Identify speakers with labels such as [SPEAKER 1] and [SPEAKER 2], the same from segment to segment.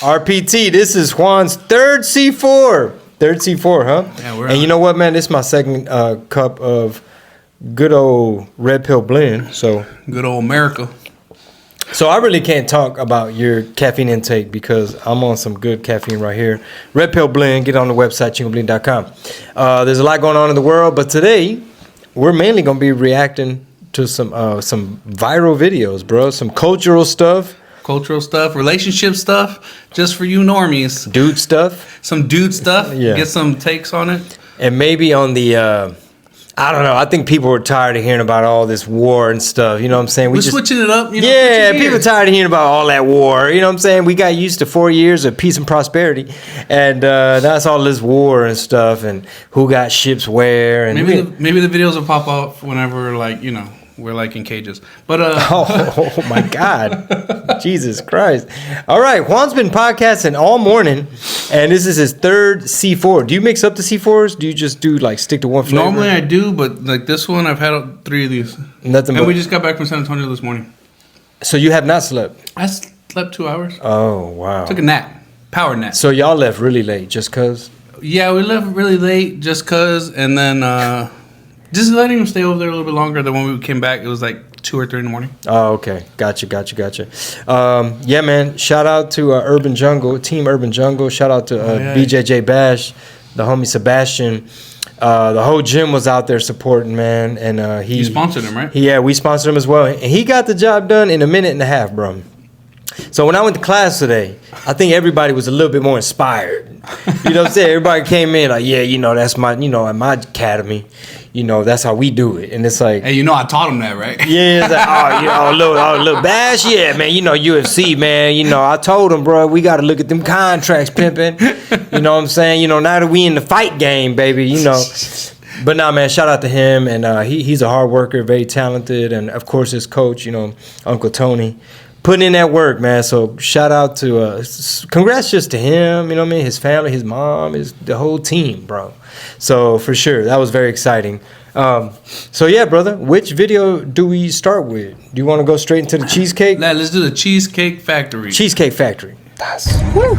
[SPEAKER 1] RPT, this is Juan's third C4. Third C4, huh? Yeah, and you know what, man? This is my second cup of good old red pill blend. So
[SPEAKER 2] good old America.
[SPEAKER 1] So I really can't talk about your caffeine intake because I'm on some good caffeine right here. Red Pill Blend, get on the website, chingoblend.com. There's a lot going on in the world, but today we're mainly going to be reacting to some viral videos, bro. Some cultural stuff.
[SPEAKER 2] Cultural stuff, relationship stuff, just for you normies.
[SPEAKER 1] Dude stuff.
[SPEAKER 2] Some dude stuff.
[SPEAKER 1] Yeah.
[SPEAKER 2] Get some takes on it.
[SPEAKER 1] And maybe on the... I don't know. I think people were tired of hearing about all this war and stuff. You know what I'm saying?
[SPEAKER 2] We're switching it up.
[SPEAKER 1] Yeah, people are tired of hearing about all that war. You know what I'm saying? We got used to 4 years of peace and prosperity. And that's all this war and stuff and who got ships where. And
[SPEAKER 2] maybe the videos will pop off whenever, like, you know, we're like in cages. But
[SPEAKER 1] oh my God. Jesus Christ. All right. Juan's been podcasting all morning, and this is his third C4. Do you mix up the C4s? Do you just stick to one flavor?
[SPEAKER 2] Normally I do, but like this one, I've had 3 of these. And we just got back from San Antonio this morning.
[SPEAKER 1] So you have not slept?
[SPEAKER 2] I slept 2 hours.
[SPEAKER 1] Oh, wow.
[SPEAKER 2] Took a nap. Power nap.
[SPEAKER 1] So y'all left really late just because?
[SPEAKER 2] Yeah, we left really late just because, and then... just letting him stay over there a little bit longer than when we came back. It was like 2 or 3 in the morning.
[SPEAKER 1] Oh, okay. Gotcha. Yeah, man. Shout out to Urban Jungle, Team Urban Jungle. Shout out to BJJ Bash, the homie Sebastian. The whole gym was out there supporting, man. And
[SPEAKER 2] You sponsored him, right?
[SPEAKER 1] Yeah, we sponsored him as well. And he got the job done in a minute and a half, bro. So when I went to class today, I think everybody was a little bit more inspired. You know what I'm saying? Everybody came in like, yeah, you know, that's my, you know, at my academy, you know, that's how we do it. And it's like,
[SPEAKER 2] hey, you know, I taught him that, right?
[SPEAKER 1] Yeah, it's like, little Bash, yeah, man, you know, UFC, man, you know, I told him, bro, we got to look at them contracts, pimping. You know what I'm saying? You know, now that we in the fight game, baby, you know. But nah, man, shout out to him, and he's a hard worker, very talented, and of course his coach, you know, Uncle Tony. Putting in that work, man. So shout out to, congrats just to him, you know what I mean? His family, his mom, the whole team, bro. So for sure, that was very exciting. So yeah, brother, which video do we start with? Do you want to go straight into the cheesecake?
[SPEAKER 2] Let's do the Cheesecake Factory.
[SPEAKER 1] Cheesecake Factory.
[SPEAKER 3] Woo.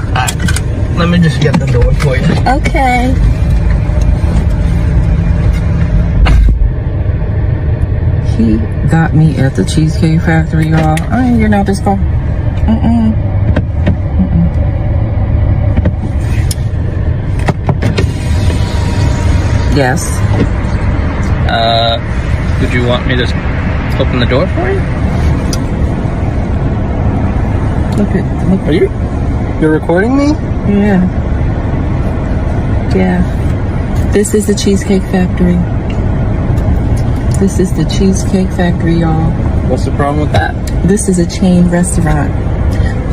[SPEAKER 1] Let me just get the door for you.
[SPEAKER 3] Okay. He got me at the Cheesecake Factory, y'all. I ain't getting out this car. Yes.
[SPEAKER 4] Would you want me to open the door for you?
[SPEAKER 3] Look.
[SPEAKER 4] Are you're recording me?
[SPEAKER 3] Yeah. This is the Cheesecake Factory. This is the Cheesecake Factory, y'all.
[SPEAKER 4] What's the problem with that?
[SPEAKER 3] This is a chain restaurant.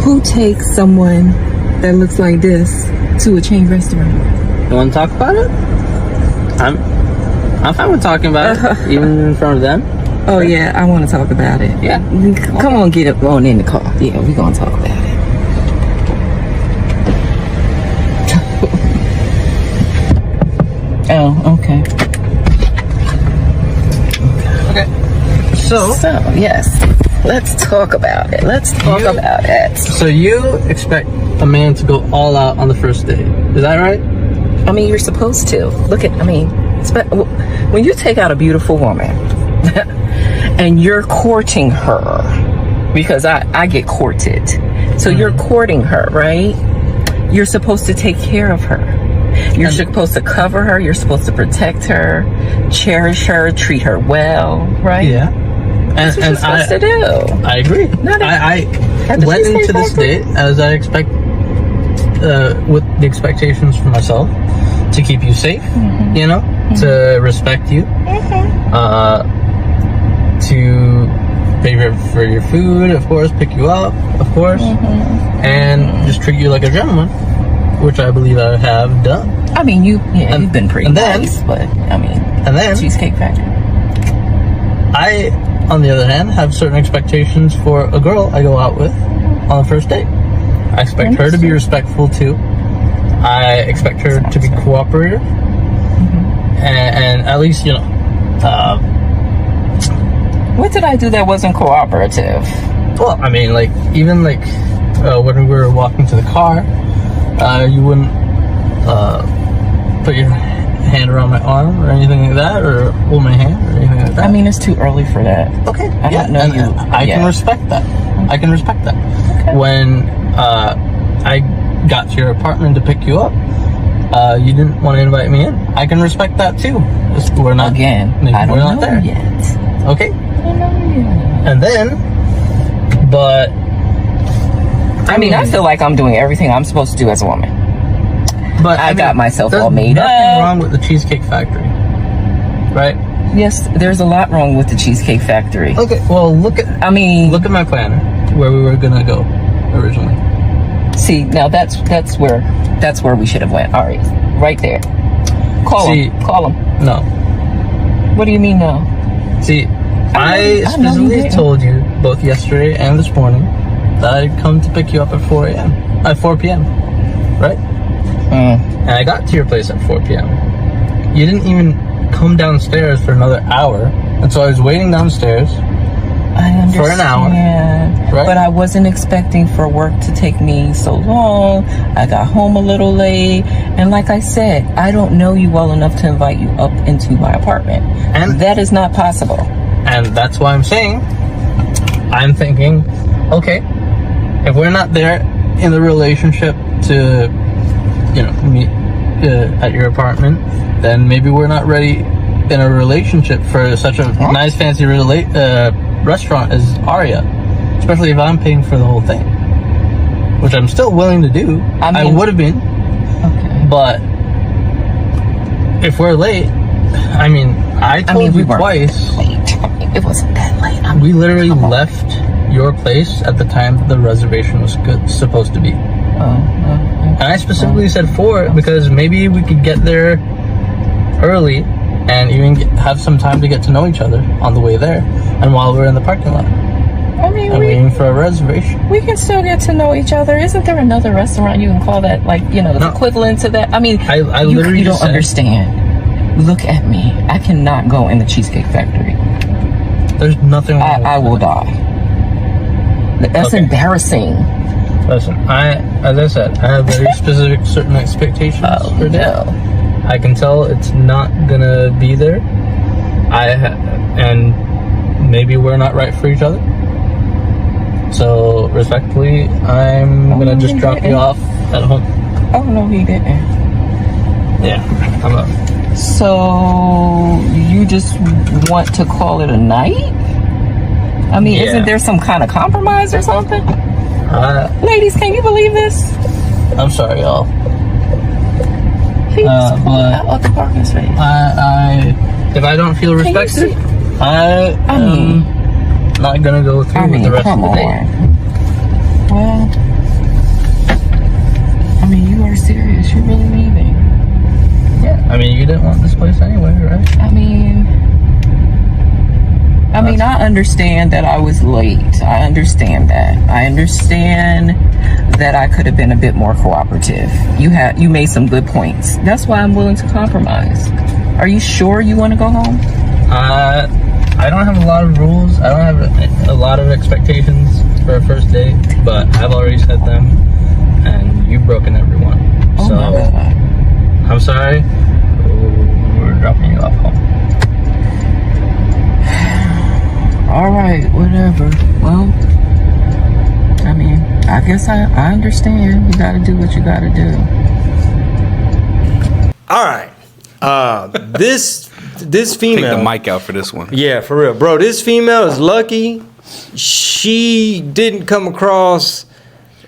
[SPEAKER 3] Who takes someone that looks like this to a chain restaurant?
[SPEAKER 4] You want to talk about it? I'm fine with talking about it, even in front of them.
[SPEAKER 3] Oh yeah, I want to talk about it.
[SPEAKER 4] Yeah.
[SPEAKER 3] Come on, get up on in the car. Yeah, we're gonna talk about it. Oh, okay. So, yes, let's talk about it. About it.
[SPEAKER 4] So you expect a man to go all out on the first date. Is that right?
[SPEAKER 3] I mean, you're supposed to. When you take out a beautiful woman and you're courting her, because I get courted. So you're courting her, right? You're supposed to take care of her. You're supposed to cover her. You're supposed to protect her, cherish her, treat her well, right?
[SPEAKER 4] Yeah.
[SPEAKER 3] That's what you're supposed to do.
[SPEAKER 4] I agree. I went into this date as I expect, with the expectations for myself to keep you safe, you know, to respect you, to pay for your food, of course, pick you up, of course, and just treat you like a gentleman, which I believe I have done.
[SPEAKER 3] I mean, you've been pretty nice, but I mean,
[SPEAKER 4] and then
[SPEAKER 3] Cheesecake Factory.
[SPEAKER 4] I, on the other hand, have certain expectations for a girl I go out with on the first date. I expect her to be respectful too. I expect her to be cooperative, and at least, you know.
[SPEAKER 3] What did I do that wasn't cooperative?
[SPEAKER 4] Well, I mean, like, even like when we were walking to the car, you wouldn't put your hand around my arm or anything like that, or hold my hand or anything like that.
[SPEAKER 3] I mean, it's too early for that.
[SPEAKER 4] Okay.
[SPEAKER 3] I don't know
[SPEAKER 4] and
[SPEAKER 3] you.
[SPEAKER 4] I can respect that. I can respect that.
[SPEAKER 3] Okay.
[SPEAKER 4] When I got to your apartment to pick you up, you didn't want to invite me in. I can respect that too. We're not
[SPEAKER 3] Again, I don't
[SPEAKER 4] we're not
[SPEAKER 3] know
[SPEAKER 4] there
[SPEAKER 3] yet.
[SPEAKER 4] Okay.
[SPEAKER 3] I don't know yet.
[SPEAKER 4] And then, but
[SPEAKER 3] I mean, I feel like I'm doing everything I'm supposed to do as a woman.
[SPEAKER 4] But
[SPEAKER 3] I got myself
[SPEAKER 4] there's
[SPEAKER 3] all made
[SPEAKER 4] nothing
[SPEAKER 3] up.
[SPEAKER 4] wrong with the Cheesecake Factory, right?
[SPEAKER 3] Yes, there's a lot wrong with the Cheesecake Factory.
[SPEAKER 4] Okay. Well, look at my planner where we were gonna go originally.
[SPEAKER 3] See, now that's where we should have went. All right there. Call him.
[SPEAKER 4] No.
[SPEAKER 3] What do you mean no?
[SPEAKER 4] See, I
[SPEAKER 3] know you
[SPEAKER 4] specifically
[SPEAKER 3] didn't.
[SPEAKER 4] told you both yesterday and this morning that I'd come to pick you up at 4 p.m. Right? And I got to your place at 4 p.m. You didn't even come downstairs for another hour, and so I was waiting downstairs.
[SPEAKER 3] I understand.
[SPEAKER 4] For an hour, right?
[SPEAKER 3] But I wasn't expecting for work to take me so long. I got home a little late. And like I said, I don't know you well enough to invite you up into my apartment.
[SPEAKER 4] And
[SPEAKER 3] that is not possible.
[SPEAKER 4] And that's why I'm thinking, okay, if we're not there in the relationship to, meet at your apartment, then maybe we're not ready in a relationship for such a nice, fancy restaurant as Aria, especially if I'm paying for the whole thing, which I'm still willing to do. I would have been,
[SPEAKER 3] okay.
[SPEAKER 4] But if we're late, I told you twice.
[SPEAKER 3] Late. It wasn't that late.
[SPEAKER 4] We literally left your place at the time the reservation was supposed to be. And I specifically said 4 because maybe we could get there early and even have some time to get to know each other on the way there and while we're in the parking lot. Waiting for a reservation.
[SPEAKER 3] We can still get to know each other. Isn't there another restaurant you can call that, the equivalent to that? I literally you don't understand. Look at me. I cannot go in the Cheesecake Factory.
[SPEAKER 4] There's nothing wrong with
[SPEAKER 3] I will die. That's embarrassing.
[SPEAKER 4] Listen, as I said, I have very specific certain expectations for that.
[SPEAKER 3] No.
[SPEAKER 4] I can tell it's not gonna be there. And maybe we're not right for each other. So respectfully, I'm gonna just drop you off at home.
[SPEAKER 3] Oh no, he didn't.
[SPEAKER 4] Yeah, I'm up.
[SPEAKER 3] So you just want to call it a night? Isn't there some kind of compromise or something? Ladies, can you believe this?
[SPEAKER 4] I'm sorry, y'all.
[SPEAKER 3] He just pulled out of the parking space.
[SPEAKER 4] If I don't feel respected, I'm not gonna go through with the rest of the day.
[SPEAKER 3] Well, you are serious. You're really leaving.
[SPEAKER 4] Yeah. You didn't want this place anyway, right?
[SPEAKER 3] I understand that I was late. I understand that. I understand that I could have been a bit more cooperative. You made some good points. That's why I'm willing to compromise. Are you sure you want to go home?
[SPEAKER 4] I don't have a lot of rules. I don't have a lot of expectations for a first date, but I've already set them, and you've broken every one.
[SPEAKER 3] Oh
[SPEAKER 4] so,
[SPEAKER 3] my God.
[SPEAKER 4] I'm sorry. We're dropping you off home.
[SPEAKER 3] All right, whatever. Well, I guess I understand. You got to do what you got to do.
[SPEAKER 1] All right. This female.
[SPEAKER 2] Take the mic out for this one.
[SPEAKER 1] Yeah, for real, bro. This female is lucky. She didn't come across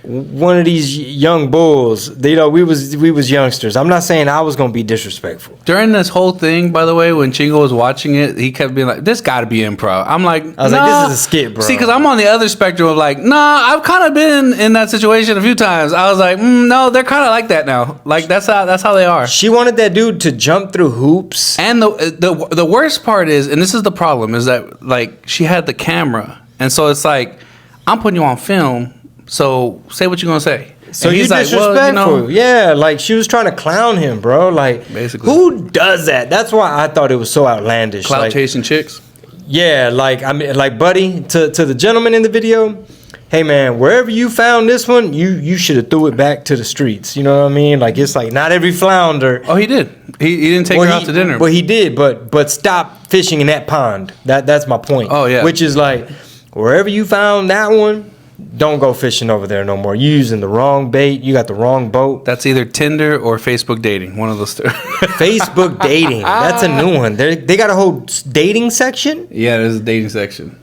[SPEAKER 1] one of these young bulls. We was youngsters. I'm not saying I was gonna be disrespectful.
[SPEAKER 2] During this whole thing, by the way, when Chingo was watching it, he kept being like, "This got to be improv." I'm like,
[SPEAKER 1] I was like, "This is a skit, bro."
[SPEAKER 2] See, because I'm on the other spectrum of like, nah, I've kind of been in that situation a few times. I was like, no, they're kind of like that now. Like that's how they are.
[SPEAKER 1] She wanted that dude to jump through hoops.
[SPEAKER 2] And the worst part is, and this is the problem, is that like she had the camera, and so it's like, I'm putting you on film, so say what you're gonna say.
[SPEAKER 1] So
[SPEAKER 2] and
[SPEAKER 1] you disrespectful. Yeah, like she was trying to clown him, bro. Like,
[SPEAKER 2] basically,
[SPEAKER 1] who does that? That's why I thought it was so outlandish.
[SPEAKER 2] Clout chasing chicks.
[SPEAKER 1] Yeah, like Buddy, to the gentleman in the video, hey man, wherever you found this one, you should have threw it back to the streets. You know what I mean? Like, it's like not every flounder.
[SPEAKER 2] Oh, he did. He didn't take her out to dinner.
[SPEAKER 1] Well, he did, but stop fishing in that pond. That's my point.
[SPEAKER 2] Oh, yeah.
[SPEAKER 1] Which is like, wherever you found that one, don't go fishing over there no more. You're using the wrong bait. You got the wrong boat.
[SPEAKER 2] That's either Tinder or Facebook dating. One of those two.
[SPEAKER 1] Facebook dating. That's a new one. They got a whole dating section.
[SPEAKER 2] Yeah, there's a dating section.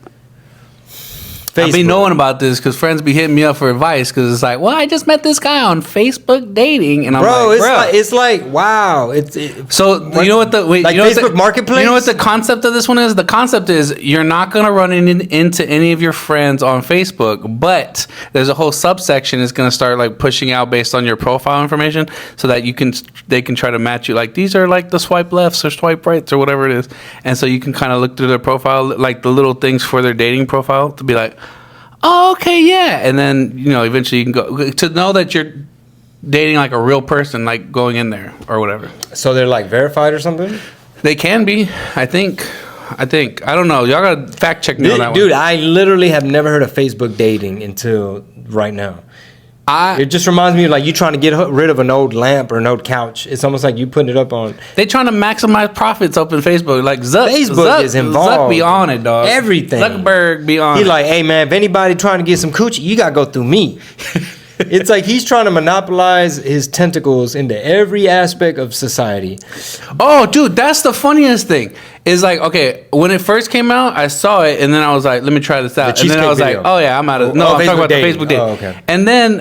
[SPEAKER 1] Facebook.
[SPEAKER 2] I be knowing about this because friends be hitting me up for advice because it's like, well, I just met this guy on Facebook dating, and I'm
[SPEAKER 1] it's like wow.
[SPEAKER 2] So you know what
[SPEAKER 1] Facebook Marketplace?
[SPEAKER 2] You know what the concept of this one is? The concept is you're not going to run into any of your friends on Facebook, but there's a whole subsection is going to start like pushing out based on your profile information, so that they can try to match you. Like, these are like the swipe lefts or swipe rights or whatever it is, and so you can kind of look through their profile, like the little things for their dating profile, to be like, oh, okay, yeah. And then, eventually you can go to know that you're dating like a real person, like going in there or whatever.
[SPEAKER 1] So they're like verified or something?
[SPEAKER 2] They can be, I think. I don't know. Y'all got to fact check me on that one.
[SPEAKER 1] Dude, I literally have never heard of Facebook dating until right now. It just reminds me of like you trying to get rid of an old lamp or an old couch. It's almost like you putting it up on.
[SPEAKER 2] They trying to maximize profits up in Facebook. Like
[SPEAKER 1] Facebook is involved.
[SPEAKER 2] Zuck be on it, dog.
[SPEAKER 1] Everything.
[SPEAKER 2] Zuckerberg be on it.
[SPEAKER 1] He like, hey man, if anybody trying to get some coochie, you gotta go through me. It's like he's trying to monopolize his tentacles into every aspect of society.
[SPEAKER 2] Oh, dude, that's the funniest thing. Is like, okay, when it first came out, I saw it, and then I was like, let me try this out. And then I was like, oh yeah, I'm out of. No, I'm talking about the Facebook dating.
[SPEAKER 1] Oh, okay.
[SPEAKER 2] And then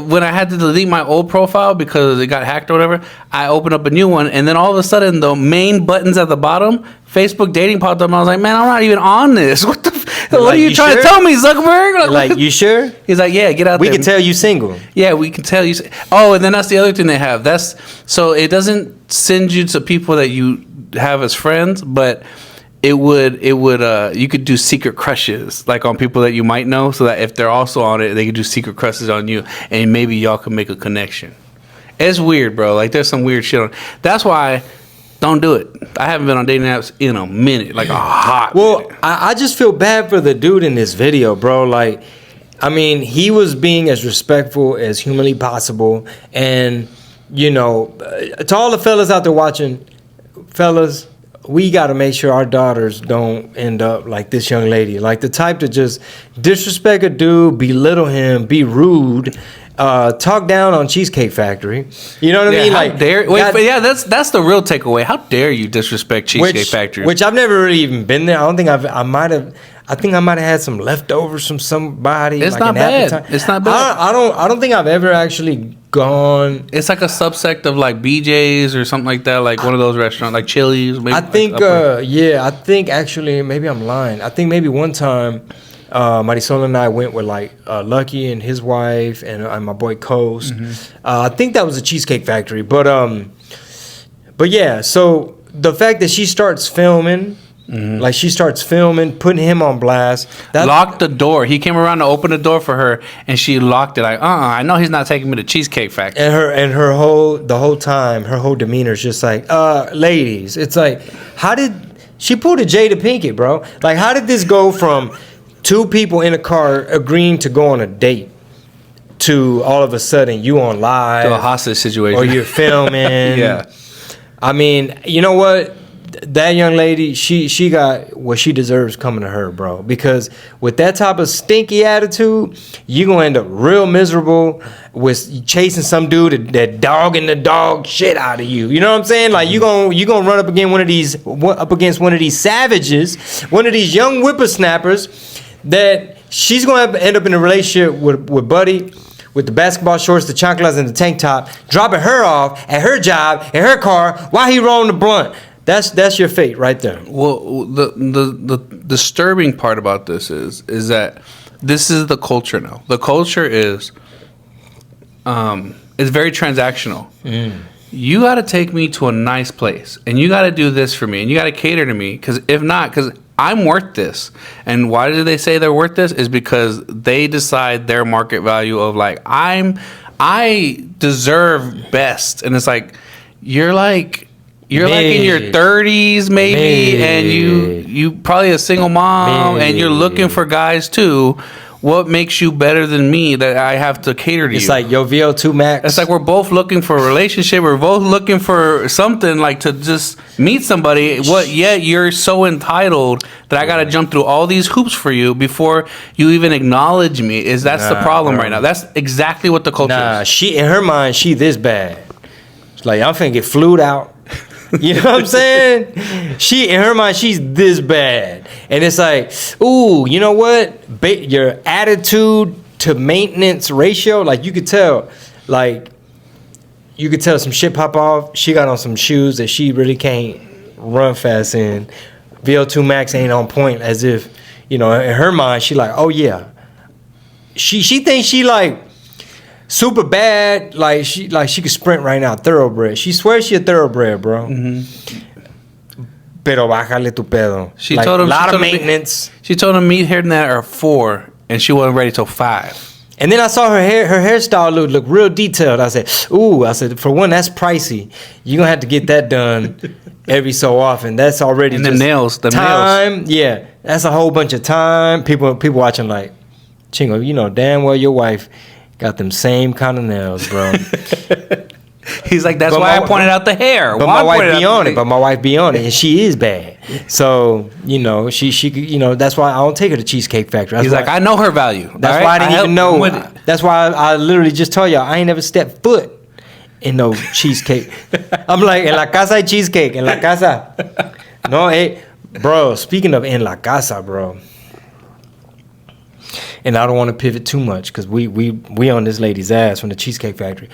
[SPEAKER 2] when I had to delete my old profile because it got hacked or whatever, I opened up a new one, and then all of a sudden, the main buttons at the bottom, Facebook dating popped up, and I was like, man, I'm not even on this. What the? What are you trying to tell me, Zuckerberg?
[SPEAKER 1] Like, you sure?
[SPEAKER 2] He's like, yeah, get out there.
[SPEAKER 1] We can tell you single.
[SPEAKER 2] Yeah, we can tell you. Oh, and then that's the other thing they have. So it doesn't send you to people that you have as friends, but it would you could do secret crushes like on people that you might know, so that if they're also on it, they could do secret crushes on you, and maybe y'all can make a connection. It's weird, bro. Like, there's some weird shit on. That's why. Don't do it. I haven't been on dating apps in a minute, like a hot minute.
[SPEAKER 1] I just feel bad for the dude in this video, bro. Like, I mean, he was being as respectful as humanly possible. And, to all the fellas out there watching, fellas, we got to make sure our daughters don't end up like this young lady. Like, the type to just disrespect a dude, belittle him, be rude, talk down on Cheesecake Factory. You know what I mean?
[SPEAKER 2] Like, that's the real takeaway. How dare you disrespect Cheesecake Factory?
[SPEAKER 1] Which I've never really even been there. I think I might have had some leftovers from somebody.
[SPEAKER 2] It's
[SPEAKER 1] like
[SPEAKER 2] not bad. It's not bad.
[SPEAKER 1] I don't think I've ever actually gone.
[SPEAKER 2] It's like a subsect of like BJ's or something like that, like one of those restaurants, like Chili's. Maybe,
[SPEAKER 1] I think, I think actually, maybe I'm lying. I think maybe one time, Marisol and I went with like Lucky and his wife and my boy Coast. Mm-hmm. I think that was a Cheesecake Factory, but yeah. So the fact that she starts filming. Mm-hmm. Like, she starts filming, putting him on blast.
[SPEAKER 2] Locked the door. He came around to open the door for her, and she locked it. Like, I know he's not taking me to Cheesecake Factory.
[SPEAKER 1] And her whole time, her whole demeanor is just like, ladies. It's like, how did she pull a Jada Pinkett, bro? Like, how did this go from two people in a car agreeing to go on a date to all of a sudden you on live,
[SPEAKER 2] to a hostage situation,
[SPEAKER 1] or you're filming?
[SPEAKER 2] Yeah.
[SPEAKER 1] I mean, you know what? That young lady, she got what she deserves coming to her, bro. Because with that type of stinky attitude, you're going to end up real miserable with chasing some dude that dogging the dog shit out of you. You know what I'm saying? Like, you're gonna run up against one of these savages, one of these young whippersnappers that she's going to end up in a relationship with Buddy, with the basketball shorts, the chocolates, and the tank top, dropping her off at her job, in her car, while he rolling the blunt. That's your fate right there.
[SPEAKER 2] Well, the disturbing part about this is that this is the culture now. The culture is it's very transactional. Mm. You got to take me to a nice place, and you got to do this for me, and you got to cater to me, because if not, because I'm worth this. And why do they say they're worth this? Is because they decide their market value of like, I deserve best, and it's like you're like in your 30s maybe, and you probably a single mom, and you're looking for guys too. what makes you better than me that I have to cater to you?
[SPEAKER 1] It's like, yo, VO2 max.
[SPEAKER 2] It's like we're both looking for a relationship. We're both looking for something like to just meet somebody. Yet you're so entitled that I got to jump through all these hoops for you before you even acknowledge me. That's the problem right now. That's exactly what the culture is.
[SPEAKER 1] She, in her mind, she this bad. It's like, I'm finna get flued out. You know what I'm saying? She, in her mind, she's this bad. And it's like, ooh, you know what? Your attitude to maintenance ratio, like you could tell, some shit pop off. She got on some shoes that she really can't run fast in. VO2 max ain't on point, as if, you know, in her mind, she like, oh yeah. She thinks she like super bad, like she could sprint right now, thoroughbred. She swears she a thoroughbred, bro. Pero bájale tu pedo.
[SPEAKER 2] She
[SPEAKER 1] like,
[SPEAKER 2] told him
[SPEAKER 1] a lot of maintenance.
[SPEAKER 2] She told him meet her at 4, and she wasn't ready till 5.
[SPEAKER 1] And then I saw her hairstyle look real detailed. I said, for one, that's pricey. You're gonna have to get that done every so often. That's already
[SPEAKER 2] And
[SPEAKER 1] just
[SPEAKER 2] the nails.
[SPEAKER 1] time. Yeah, that's a whole bunch of time. People watching like, Chingo, you know damn well your wife got them same kind of nails, bro.
[SPEAKER 2] He's like, that's why I pointed out the hair.
[SPEAKER 1] But my wife be on it. But my wife be on it, and she is bad. So you know, she you know, that's why I don't take her to Cheesecake Factory.
[SPEAKER 2] He's like, I know her value.
[SPEAKER 1] That's why I didn't even know. That's why I literally just told y'all I ain't never stepped foot in no cheesecake. I'm like, en la casa hay cheesecake. En la casa. No, bro. Speaking of en la casa, bro. And I don't want to pivot too much because we on this lady's ass from the Cheesecake Factory.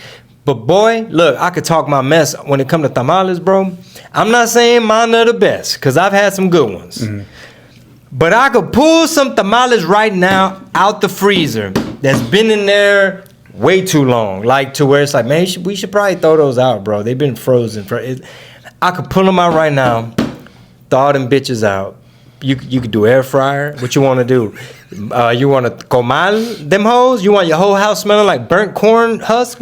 [SPEAKER 1] But boy, look, I could talk my mess when it comes to tamales, bro. I'm not saying mine are the best because I've had some good ones. Mm-hmm. But I could pull some tamales right now out the freezer that's been in there way too long. Like to where it's like, man, we should probably throw those out, bro. They've been frozen. I could pull them out right now, thaw them bitches out. You could do air fryer. What you want to do? You want to comal them hoes? You want your whole house smelling like burnt corn husk?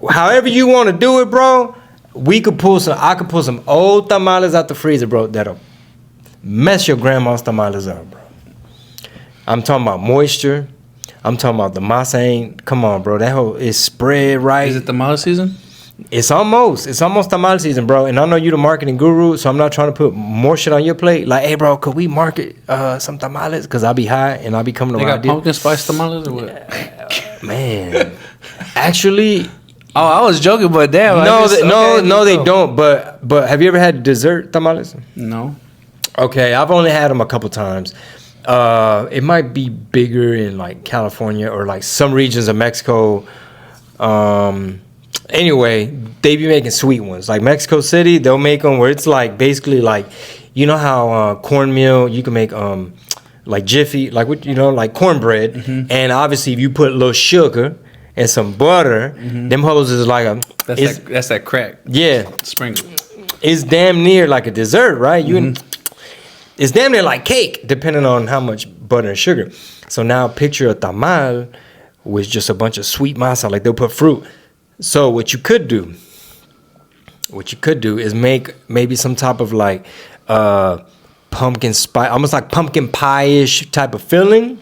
[SPEAKER 1] However you want to do it, bro. I could pull some old tamales out the freezer, bro. That'll mess your grandma's tamales up, bro. I'm talking about moisture. I'm talking about the masa ain't. Come on, bro. That whole is spread right.
[SPEAKER 2] Is it tamale season?
[SPEAKER 1] It's almost tamale season, bro. And I know you the marketing guru, so I'm not trying to put more shit on your plate. Like, hey, bro, could we market some tamales? Because I'll be high and I'll be coming around.
[SPEAKER 2] They got pumpkin spice tamales or what?
[SPEAKER 1] Man, actually,
[SPEAKER 2] oh, I was joking, but damn.
[SPEAKER 1] No, they don't. But have you ever had dessert tamales?
[SPEAKER 2] No.
[SPEAKER 1] Okay, I've only had them a couple times. It might be bigger in like California or like some regions of Mexico. Anyway, they be making sweet ones. Like Mexico City, they'll make them where it's like basically like, you know how cornmeal, you can make like Jiffy, like what, you know, like cornbread. Mm-hmm. And obviously if you put a little sugar and some butter, mm-hmm. them hoes is like
[SPEAKER 2] that's that crack.
[SPEAKER 1] Yeah.
[SPEAKER 2] Sprinkle.
[SPEAKER 1] It's damn near like a dessert, right? Mm-hmm. It's damn near like cake, depending on how much butter and sugar. So now picture a tamal with just a bunch of sweet masa, like they'll put fruit. So what you could do is make maybe some type of like pumpkin spice, almost like pumpkin pie-ish type of filling,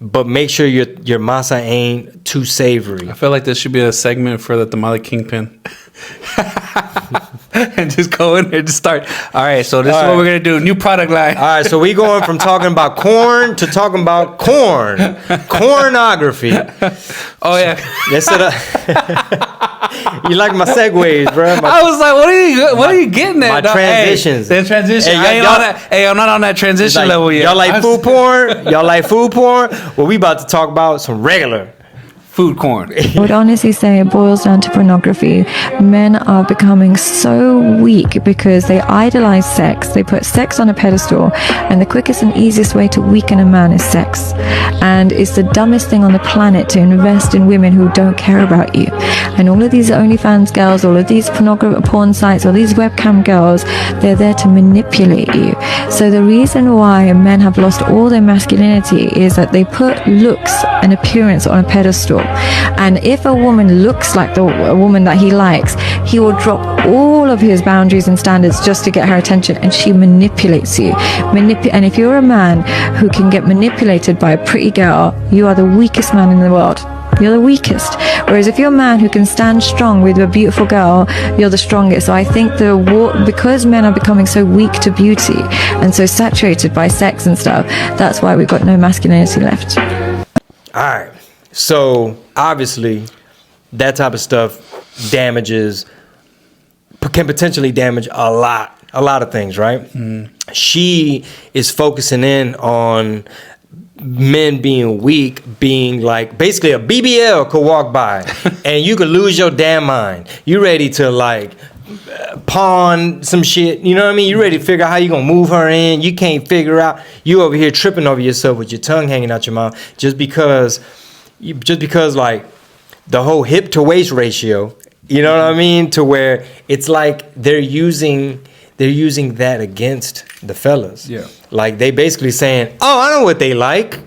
[SPEAKER 1] but make sure your masa ain't too savory.
[SPEAKER 2] I feel like this should be a segment for the Tamale Kingpin. And just go in there and just start. All right, so this is what we're going to do. New product line.
[SPEAKER 1] All right, so we going from talking about corn to talking about corn. Cornography.
[SPEAKER 2] Oh, yeah.
[SPEAKER 1] You like my segues, bro.
[SPEAKER 2] I was like, what are you getting at?
[SPEAKER 1] My transitions.
[SPEAKER 2] Hey, the transition. I'm not on that transition
[SPEAKER 1] like,
[SPEAKER 2] level yet.
[SPEAKER 1] Y'all like food porn? Y'all like food porn? Well, we about to talk about some regular
[SPEAKER 2] food corn.
[SPEAKER 5] I would honestly say it boils down to pornography. Men are becoming so weak because they idolize sex. They put sex on a pedestal, and the quickest and easiest way to weaken a man is sex. And it's the dumbest thing on the planet to invest in women who don't care about you. And all of these OnlyFans girls, all of these porn sites, all these webcam girls, they're there to manipulate you. So the reason why men have lost all their masculinity is that they put looks and appearance on a pedestal. And if a woman looks like a woman that he likes, he will drop all of his boundaries and standards just to get her attention, and she manipulates you. And if you're a man who can get manipulated by a pretty girl, you are the weakest man in the world. You're the weakest. Whereas if you're a man who can stand strong with a beautiful girl, you're the strongest. So I think because men are becoming so weak to beauty and so saturated by sex and stuff, that's why we've got no masculinity left.
[SPEAKER 1] All right. So obviously, that type of stuff can potentially damage a lot of things, right? She is focusing in on men being weak, being like basically a BBL could walk by and you could lose your damn mind. You ready to like pawn some shit, you know what I mean? You ready to figure out how you gonna move her in. You can't figure out, you over here tripping over yourself with your tongue hanging out your mouth just because like the whole hip to waist ratio, you know what I mean, to where it's like they're using that against the fellas. Yeah. Like they basically saying, oh, I know what they like.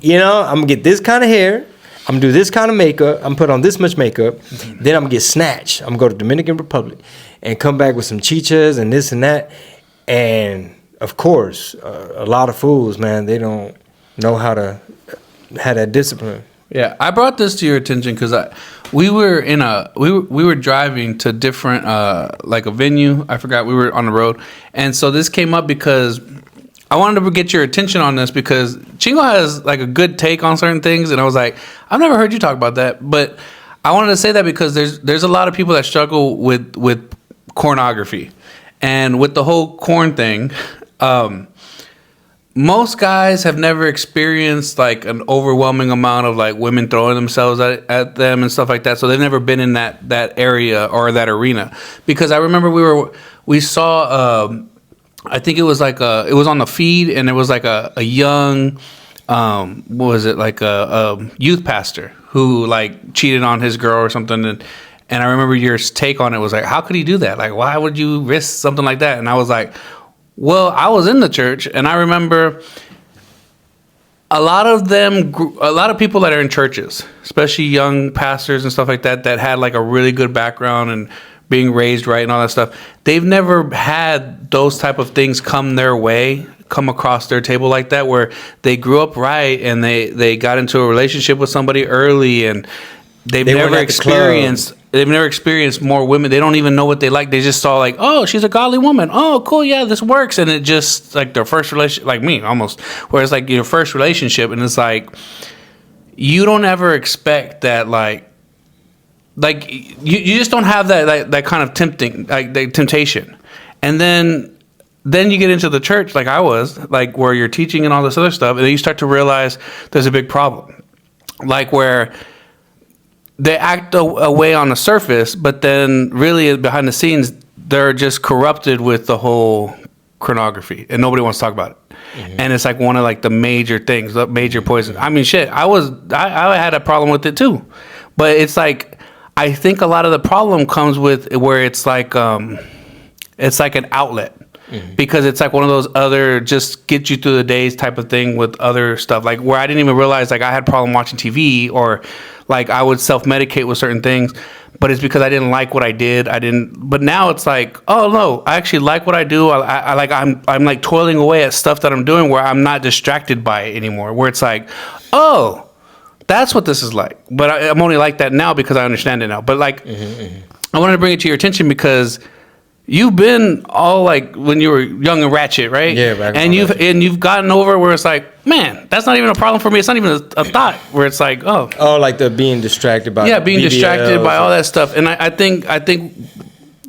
[SPEAKER 1] You know, I'm gonna get this kind of hair. I'm gonna do this kind of makeup. I'm gonna put on this much makeup. Then I'm gonna get snatched. I'm gonna go to Dominican Republic and come back with some chichas and this and that. And of course, a lot of fools, man, they don't know how to have that discipline.
[SPEAKER 2] Yeah, I brought this to your attention because we were driving to different like a venue. I forgot, we were on the road, and so this came up because I wanted to get your attention on this because Chingo has like a good take on certain things, and I was like, I've never heard you talk about that, but I wanted to say that because there's a lot of people that struggle with pornography, and with the whole corn thing. Most guys have never experienced like an overwhelming amount of like women throwing themselves at them and stuff like that. So they've never been in that area or that arena. Because I remember we saw I think it was like it was on the feed, and it was like a young what was it, like a youth pastor who like cheated on his girl or something, and I remember your take on it was like, how could he do that? Like, why would you risk something like that? And I was like, well, I was in the church, and I remember a lot of people that are in churches, especially young pastors and stuff like that had like a really good background and being raised right and all that stuff. They've never had those type of things come across their table like that, where they grew up right and they got into a relationship with somebody early, and they've never experienced more women. They don't even know what they like. They just saw like, oh, she's a godly woman. Oh, cool. Yeah, this works. And it just like their first relationship, like me almost, where it's like your first relationship. And it's like, you don't ever expect that, like you just don't have that kind of temptation. And then you get into the church like I was, like where you're teaching and all this other stuff. And then you start to realize there's a big problem. Like where they act a way on the surface, but then really behind the scenes, they're just corrupted with the whole pornography, and nobody wants to talk about it. Mm-hmm. And it's like one of like the major things, the major poison. I mean, shit, I had a problem with it too, but it's like, I think a lot of the problem comes with where it's like an outlet. Mm-hmm. Because it's like one of those other just get you through the days type of thing with other stuff, like where I didn't even realize like I had problem watching TV, or like I would self-medicate with certain things, but it's because I didn't like what I did. But now it's like, oh no, I actually like what I do. I'm like toiling away at stuff that I'm doing where I'm not distracted by it anymore, where it's like, oh, that's what this is like. But I'm only like that now because I understand it now. But like, I wanted to bring it to your attention because you've been all like when you were young and ratchet, right? Yeah, and you've gotten over where it's like, man, that's not even a problem for me. It's not even a thought where it's like, oh,
[SPEAKER 1] like the being distracted by
[SPEAKER 2] being BBLs, distracted by all that stuff. And I think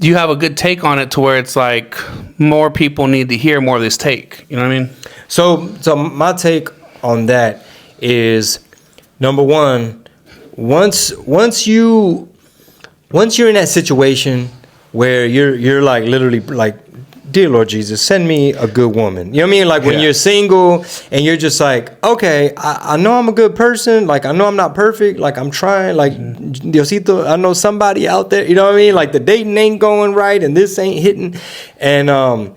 [SPEAKER 2] you have a good take on it to where it's like more people need to hear more of this take. You know what I mean?
[SPEAKER 1] So my take on that is, number one, once you're in that situation where you're like literally like, dear Lord Jesus, send me a good woman. You know what I mean? Like when you're single and you're just like, okay, I know I'm a good person. Like I know I'm not perfect. Like I'm trying. Like Diosito, I know somebody out there. You know what I mean? Like the dating ain't going right and this ain't hitting. And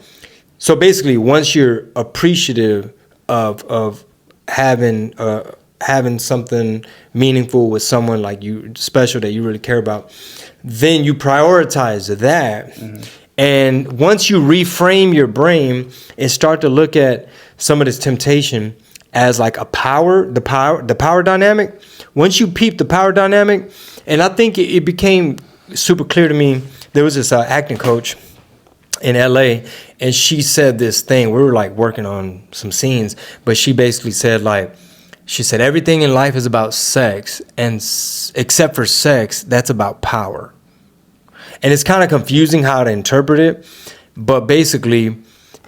[SPEAKER 1] so basically, once you're appreciative of having having something meaningful with someone like you, special that you really care about, then you prioritize that. Mm-hmm. And once you reframe your brain and start to look at some of this temptation as like the power dynamic, once you peep the power dynamic, and I think it became super clear to me. There was this acting coach in LA, and she said this thing. We were like working on some scenes, but she basically said everything in life is about sex, and except for sex, that's about power. And it's kind of confusing how to interpret it, but basically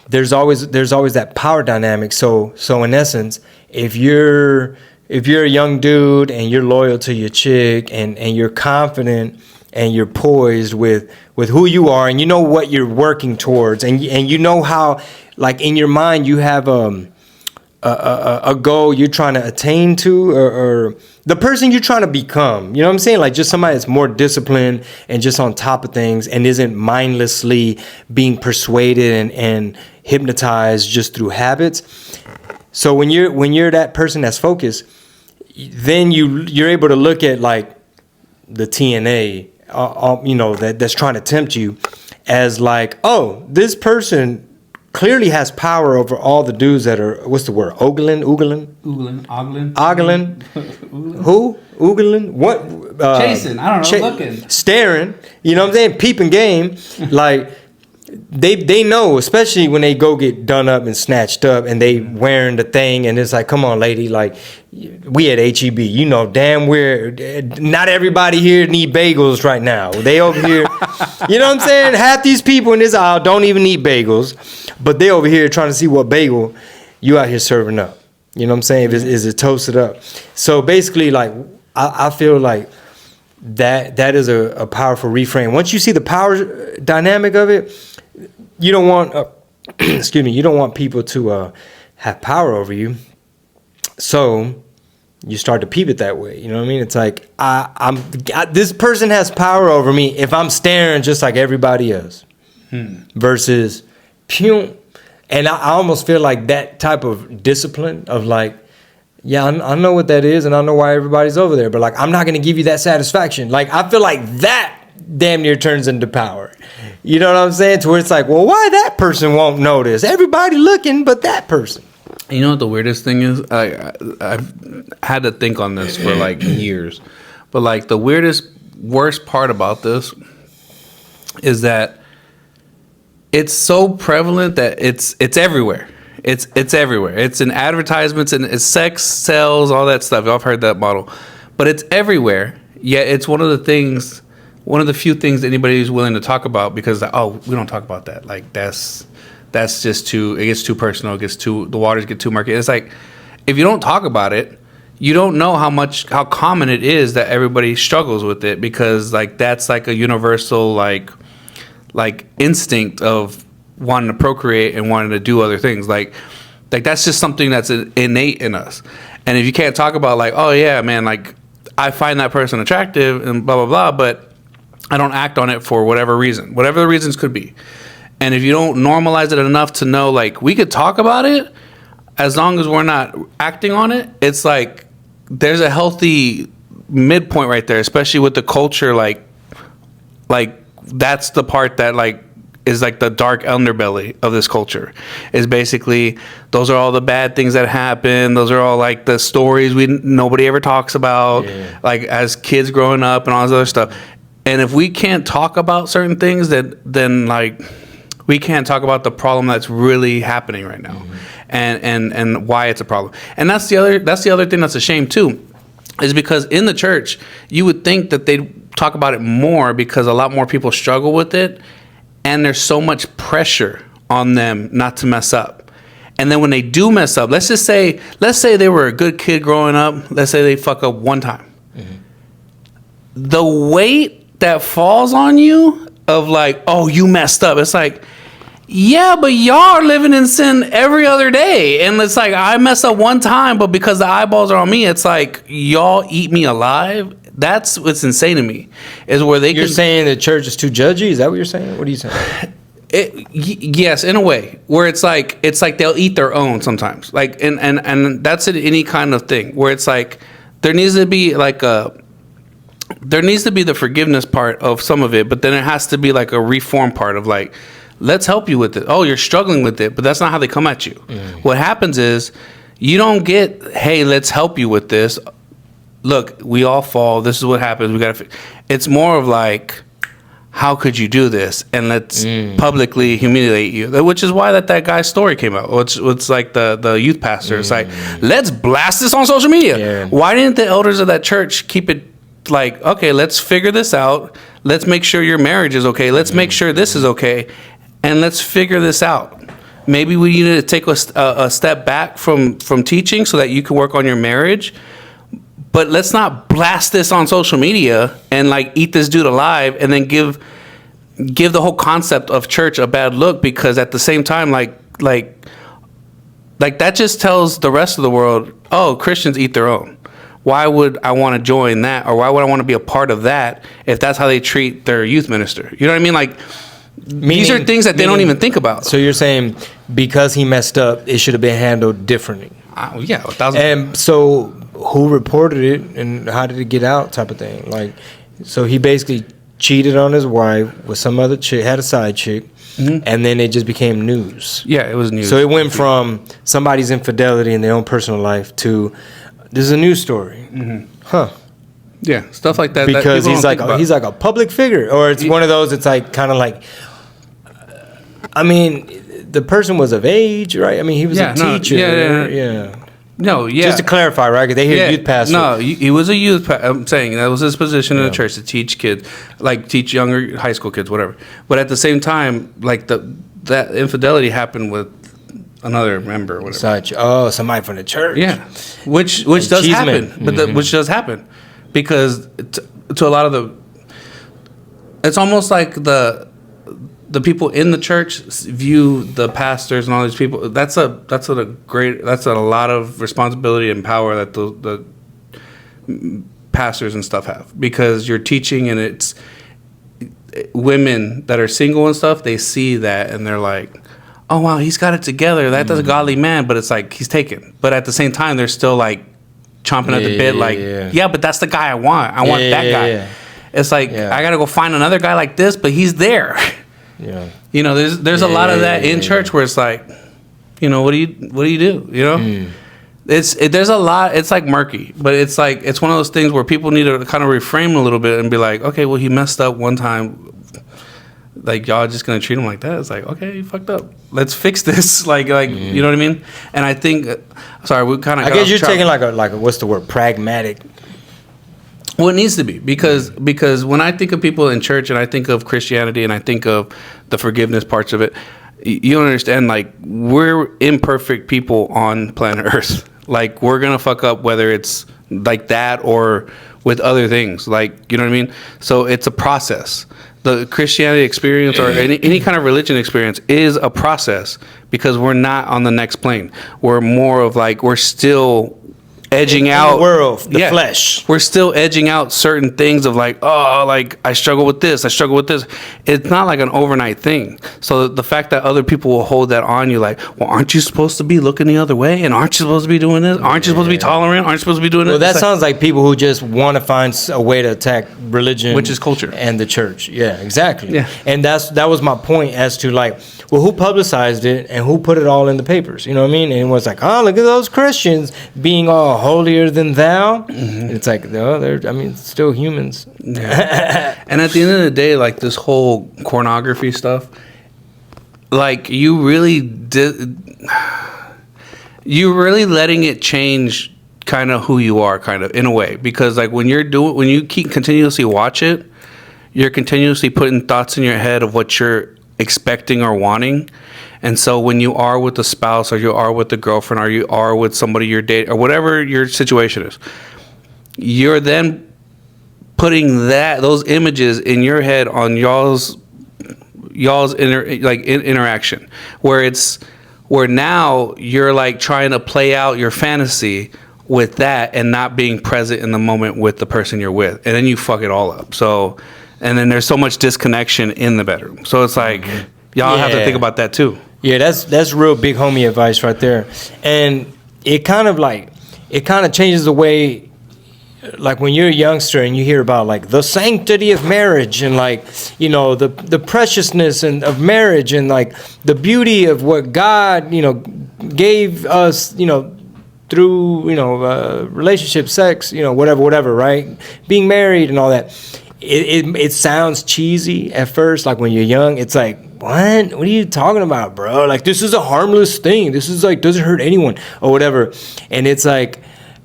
[SPEAKER 1] there's always that power dynamic. So in essence, if you're a young dude and you're loyal to your chick and you're confident and you're poised with who you are, and you know what you're working towards, and you know how, like, in your mind you have a goal you're trying to attain to, or the person you're trying to become, you know what I'm saying? Like, just somebody that's more disciplined and just on top of things and isn't mindlessly being persuaded and hypnotized just through habits. So when you're that person that's focused, then you're able to look at like the TNA, that's trying to tempt you as like, oh, this person clearly has power over all the dudes that are, what's the word? Ogling? What?
[SPEAKER 2] Chasing. I don't know. Looking.
[SPEAKER 1] Staring. You know what I'm saying? Peeping game. Like, they know, especially when they go get done up and snatched up and they wearing the thing, and it's like, come on, lady, like, we at HEB, you know damn not everybody here need bagels right now. They over here, you know what I'm saying? Half these people in this aisle don't even eat bagels, but they over here trying to see what bagel you out here serving up. You know what I'm saying? Is it toasted up? So basically, like, I feel like that is a powerful reframe. Once you see the power dynamic of it, you don't want you don't want people to have power over you. So you start to peep it that way. You know what I mean? It's like, this person has power over me if I'm staring just like everybody else. Versus pew. And I almost feel like that type of discipline of like, yeah, I know what that is, and I know why everybody's over there, but like, I'm not going to give you that satisfaction. Like, I feel like that damn near turns into power. You know what I'm saying? To where it's like, well, why that person won't notice? Everybody looking but that person.
[SPEAKER 2] You know what the weirdest thing is? I've had to think on this for like years. But like, the worst part about this is that it's so prevalent that it's everywhere. It's everywhere. It's in advertisements, and it's sex sells, all that stuff. I've heard that model. But it's everywhere. Yet it's one of the few things anybody's willing to talk about, because, oh, we don't talk about that. Like, that's just it gets too personal. The waters get too murky. It's like, if you don't talk about it, you don't know how common it is that everybody struggles with it, because like, that's like a universal, like instinct of wanting to procreate and wanting to do other things. Like that's just something that's innate in us. And if you can't talk about like, oh yeah, man, like, I find that person attractive and blah, blah, blah, but I don't act on it for whatever the reasons could be. And if you don't normalize it enough to know, like, we could talk about it, as long as we're not acting on it, it's like, there's a healthy midpoint right there, especially with the culture. Like that's the part that like is like the dark underbelly of this culture, is basically, those are all the bad things that happen. Those are all like the stories nobody ever talks about, like as kids growing up and all this other stuff. And if we can't talk about certain things, then like, we can't talk about the problem that's really happening right now, and why it's a problem. And that's the other thing that's a shame too, is because in the church, you would think that they'd talk about it more, because a lot more people struggle with it, and there's so much pressure on them not to mess up. And then when they do mess up, let's say they were a good kid growing up. Let's say they fuck up one time. The weight that falls on you of like, oh, you messed up. It's like, yeah, but y'all are living in sin every other day. And it's like, I mess up one time, but because the eyeballs are on me, it's like, y'all eat me alive. That's what's insane to me, is where you're
[SPEAKER 1] saying the church is too judgy? Is that what you're saying? What are you saying?
[SPEAKER 2] Yes, in a way, where it's like they'll eat their own sometimes, like and that's in any kind of thing where it's like there needs to be the forgiveness part of some of it, but then it has to be like a reform part of like, let's help you with it. Oh, you're struggling with it, but that's not how they come at you. What happens is you don't get, hey, let's help you with this. Look, we all fall. This is what happens. We gotta. It's more of like, how could you do this? And let's publicly humiliate you. Which is why that guy's story came out. It's like the youth pastor. It's like, let's blast this on social media.
[SPEAKER 1] Yeah.
[SPEAKER 2] Why didn't the elders of that church keep it like, okay, let's figure this out. Let's make sure your marriage is okay. Let's make sure this is okay. And let's figure this out. Maybe we need to take a step back from teaching so that you can work on your marriage. But let's not blast this on social media and like eat this dude alive and then give the whole concept of church a bad look, because at the same time, like that just tells the rest of the world, oh, Christians eat their own. Why would I want to join that, or why would I want to be a part of that if that's how they treat their youth minister? You know what I mean? Like, these are things that they don't even think about.
[SPEAKER 1] So you're saying because he messed up, it should have been handled differently.
[SPEAKER 2] Yeah, 1,000%.
[SPEAKER 1] And so who reported it and how did it get out type of thing? Like, so he basically cheated on his wife with some other chick, had a side chick, and then it just became news.
[SPEAKER 2] Yeah, it was news.
[SPEAKER 1] So it went from somebody's infidelity in their own personal life to this is a news story. Huh.
[SPEAKER 2] Yeah, stuff like that.
[SPEAKER 1] Because he's like a public figure, or it's one of those. It's like kind of like, I mean, the person was of age, right? I mean, he was a teacher. Yeah.
[SPEAKER 2] No, yeah.
[SPEAKER 1] Just to clarify, right? Because they hear youth pastor.
[SPEAKER 2] No, he was a youth. I'm saying that was his position in the church, to teach kids, like teach younger high school kids, whatever. But at the same time, like that infidelity happened with another member, or whatever.
[SPEAKER 1] Somebody from the church.
[SPEAKER 2] Yeah, which does happen, but which does happen, because to a lot of it's almost like the people in the church view the pastors and all these people. That's a lot of responsibility and power that the pastors and stuff have, because you're teaching, and it's women that are single and stuff. They see that and they're like, oh wow, he's got it together. That's a godly man, but it's like he's taken. But at the same time, they're still like chomping at the bit, like, yeah, but that's the guy I want. I want that guy. Yeah. It's like I gotta go find another guy like this, but he's there. Yeah, you know, there's a lot of that in church where it's like, you know, what do you do? You know, there's a lot. It's like murky, but it's like it's one of those things where people need to kind of reframe a little bit and be like, okay, well, he messed up one time. Like, y'all just gonna treat him like that? It's like, okay, you fucked up. Let's fix this. Like you know what I mean? And I think, sorry, we kind of.
[SPEAKER 1] I guess you're taking like a what's the word? Pragmatic.
[SPEAKER 2] Well, it needs to be, because when I think of people in church and I think of Christianity and I think of the forgiveness parts of it, you don't understand, like, we're imperfect people on planet Earth. Like, we're going to fuck up, whether it's like that or with other things. Like, you know what I mean? So it's a process. The Christianity experience, or any kind of religion experience, is a process, because we're not on the next plane. We're more of like, we're still edging out
[SPEAKER 1] the world, the flesh.
[SPEAKER 2] We're still edging out certain things of like, oh, like I struggle with this. It's not like an overnight thing. So the fact that other people will hold that on you, like, well, aren't you supposed to be looking the other way? And aren't you supposed to be doing this? Aren't you supposed to be tolerant? Aren't you supposed to be doing this?
[SPEAKER 1] Well, that sounds like people who just want to find a way to attack religion,
[SPEAKER 2] which is culture,
[SPEAKER 1] and the church. Yeah, exactly.
[SPEAKER 2] Yeah.
[SPEAKER 1] And that was my point as to like, well, who publicized it and who put it all in the papers? You know what I mean? And it was like, oh, look at those Christians being all holier than thou. And it's like, no, they're still humans.
[SPEAKER 2] Yeah. And at the end of the day, like this whole pornography stuff, like you're really letting it change kind of who you are, kind of in a way, because like when you keep continuously watch it, you're continuously putting thoughts in your head of what you're expecting or wanting. And so when you are with a spouse, or you are with a girlfriend, or you are with somebody you're dating, or whatever your situation is, you're then putting those images in your head on y'all's interaction, where now you're like trying to play out your fantasy with that and not being present in the moment with the person you're with, and then you fuck it all up. So, and then there's so much disconnection in the bedroom. So it's like Y'all have to
[SPEAKER 1] Yeah.
[SPEAKER 2] think about that too.
[SPEAKER 1] Yeah, that's real big homie advice right there. And it kind of changes the way, like when you're a youngster and you hear about like the sanctity of marriage and like, you know, the preciousness of marriage and like the beauty of what God, you know, gave us, you know, through, you know, relationship, sex, you know, whatever, right? Being married and all that. It sounds cheesy at first, like when you're young. It's like, what are you talking about, bro? Like, this is a harmless thing. This is like, doesn't hurt anyone or whatever. And it's like,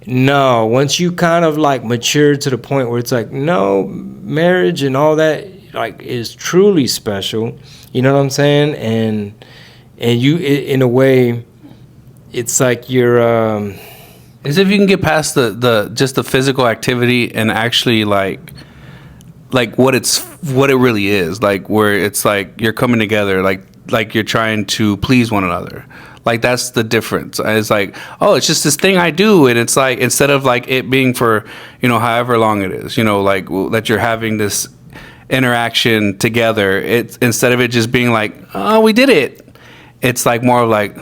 [SPEAKER 1] no, once you kind of like mature to the point where it's like, no, marriage and all that like is truly special. You know what I'm saying? And you, in a way, it's like you're
[SPEAKER 2] As if you can get past the just the physical activity and actually like what it really is, like where it's like you're coming together, like you're trying to please one another. Like that's the difference. It's like, oh, it's just this thing I do, and it's like instead of like it being for, you know, however long it is, you know, like that you're having this interaction together. It's instead of it just being like, oh, we did it. It's like more of like,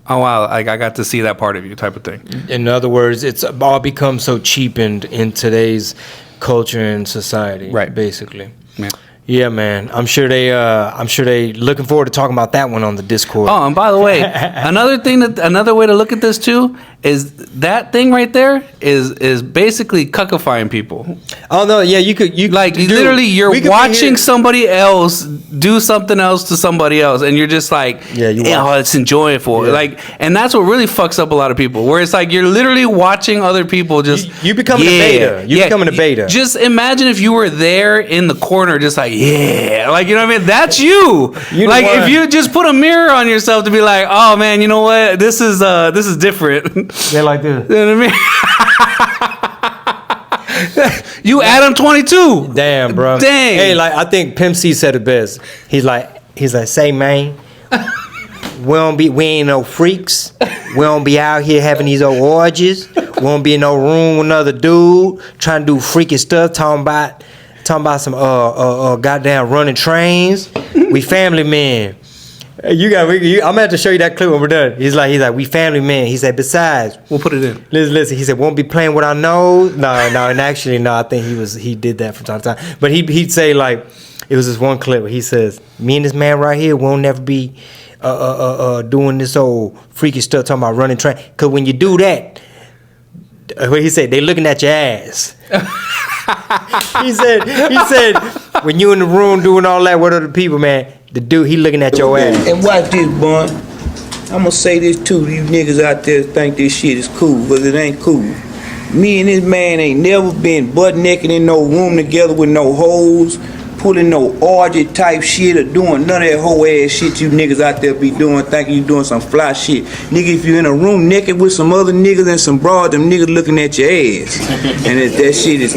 [SPEAKER 2] oh wow, like I got to see that part of you, type of thing.
[SPEAKER 1] In other words, it's all become so cheapened in today's culture and society,
[SPEAKER 2] Right.
[SPEAKER 1] Basically.
[SPEAKER 2] Yeah.
[SPEAKER 1] Yeah, man. I'm sure they looking forward to talking about that one on the Discord.
[SPEAKER 2] Oh, and by the way, another way to look at this too is that thing right there is basically cuckifying people.
[SPEAKER 1] Oh no, yeah, you
[SPEAKER 2] Like
[SPEAKER 1] dude,
[SPEAKER 2] literally, you're
[SPEAKER 1] we could be
[SPEAKER 2] watching
[SPEAKER 1] here-
[SPEAKER 2] somebody else do something else to somebody else, and you're just like,
[SPEAKER 1] Yeah, you
[SPEAKER 2] oh,
[SPEAKER 1] watch.
[SPEAKER 2] it's enjoyable.
[SPEAKER 1] Yeah.
[SPEAKER 2] Like, and that's what really fucks up a lot of people. Where it's like you're literally watching other people just
[SPEAKER 1] You becoming a beta. You becoming a beta.
[SPEAKER 2] Just imagine if you were there in the corner, just like like you know what I mean. That's you.
[SPEAKER 1] You
[SPEAKER 2] Like
[SPEAKER 1] the one.
[SPEAKER 2] if you just put a mirror on yourself to be like, oh man, you know what? This is different.
[SPEAKER 1] They're like this.
[SPEAKER 2] You know what I mean? You Adam 22.
[SPEAKER 1] Damn, bro.
[SPEAKER 2] Dang.
[SPEAKER 1] Hey, like I think Pimp C said it best. He's like, say, man, we ain't no freaks. We don't be out here having these old orgies. We don't be in no room with another dude trying to do freaky stuff, talking about some goddamn running trains. We family men. I'm gonna have to show you that clip when we're done. He's like, we family men. He said, besides,
[SPEAKER 2] We'll put it in.
[SPEAKER 1] listen. He said, won't be playing with our nose. No, and actually, no. I think he did that from time to time. But he'd say like, it was this one clip where he says, me and this man right here won't never be doing this old freaky stuff, talking about running train. Cause when you do that, what he said, they looking at your ass. He said, when you in the room doing all that with other people, man, the dude, he looking at your ass.
[SPEAKER 6] And watch this, bun. I'm gonna say this too. These niggas out there think this shit is cool, but it ain't cool. Me and this man ain't never been butt naked in no room together with no hoes, pulling no orgy type shit or doing none of that whole ass shit you niggas out there be doing, thinking you doing some fly shit. Nigga, if you in a room naked with some other niggas and some broad, them niggas looking at your ass. And if that shit is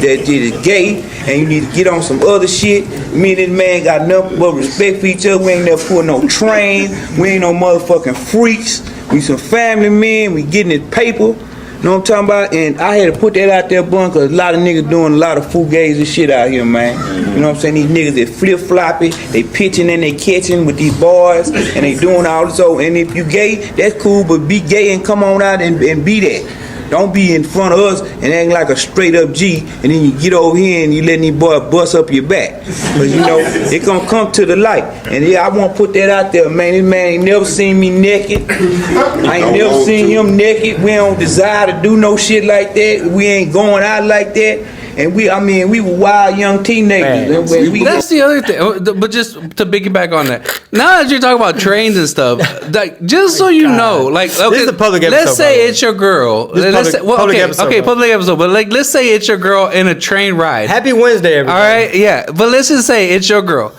[SPEAKER 6] gay, and you need to get on some other shit. Me and this man got nothing but respect for each other. We ain't never pulling no train. We ain't no motherfucking freaks. We some family men. We getting this paper. Know what I'm talking about? And I had to put that out there, bun, because a lot of niggas doing a lot of fugazi shit out here, man. You know what I'm saying? These niggas, they flip-floppy, they pitching and they catching with these boys, and they doing all this. So, and if you gay, that's cool, but be gay and come on out and be that. Don't be in front of us and act like a straight-up G, and then you get over here and you letting these boys bust up your back. Because, you know, it gonna come to the light. And, yeah, I want to put that out there, man. This man ain't never seen me naked. I ain't never seen him naked. We don't desire to do no shit like that. We ain't going out like that. And we were wild young teenagers. And we
[SPEAKER 2] That's the other thing. But just to piggyback on that, now that you're talking about trains and stuff, like just so you know, like okay,
[SPEAKER 1] This is a public episode,
[SPEAKER 2] let's
[SPEAKER 1] by the
[SPEAKER 2] say
[SPEAKER 1] way.
[SPEAKER 2] it's your girl.
[SPEAKER 1] This is
[SPEAKER 2] Let's
[SPEAKER 1] public-
[SPEAKER 2] say, well,
[SPEAKER 1] public
[SPEAKER 2] okay,
[SPEAKER 1] episode,
[SPEAKER 2] okay,
[SPEAKER 1] bro.
[SPEAKER 2] public episode. But like, let's say it's your girl in a train ride.
[SPEAKER 1] Happy Wednesday, everybody.
[SPEAKER 2] All right, yeah. But let's just say it's your girl.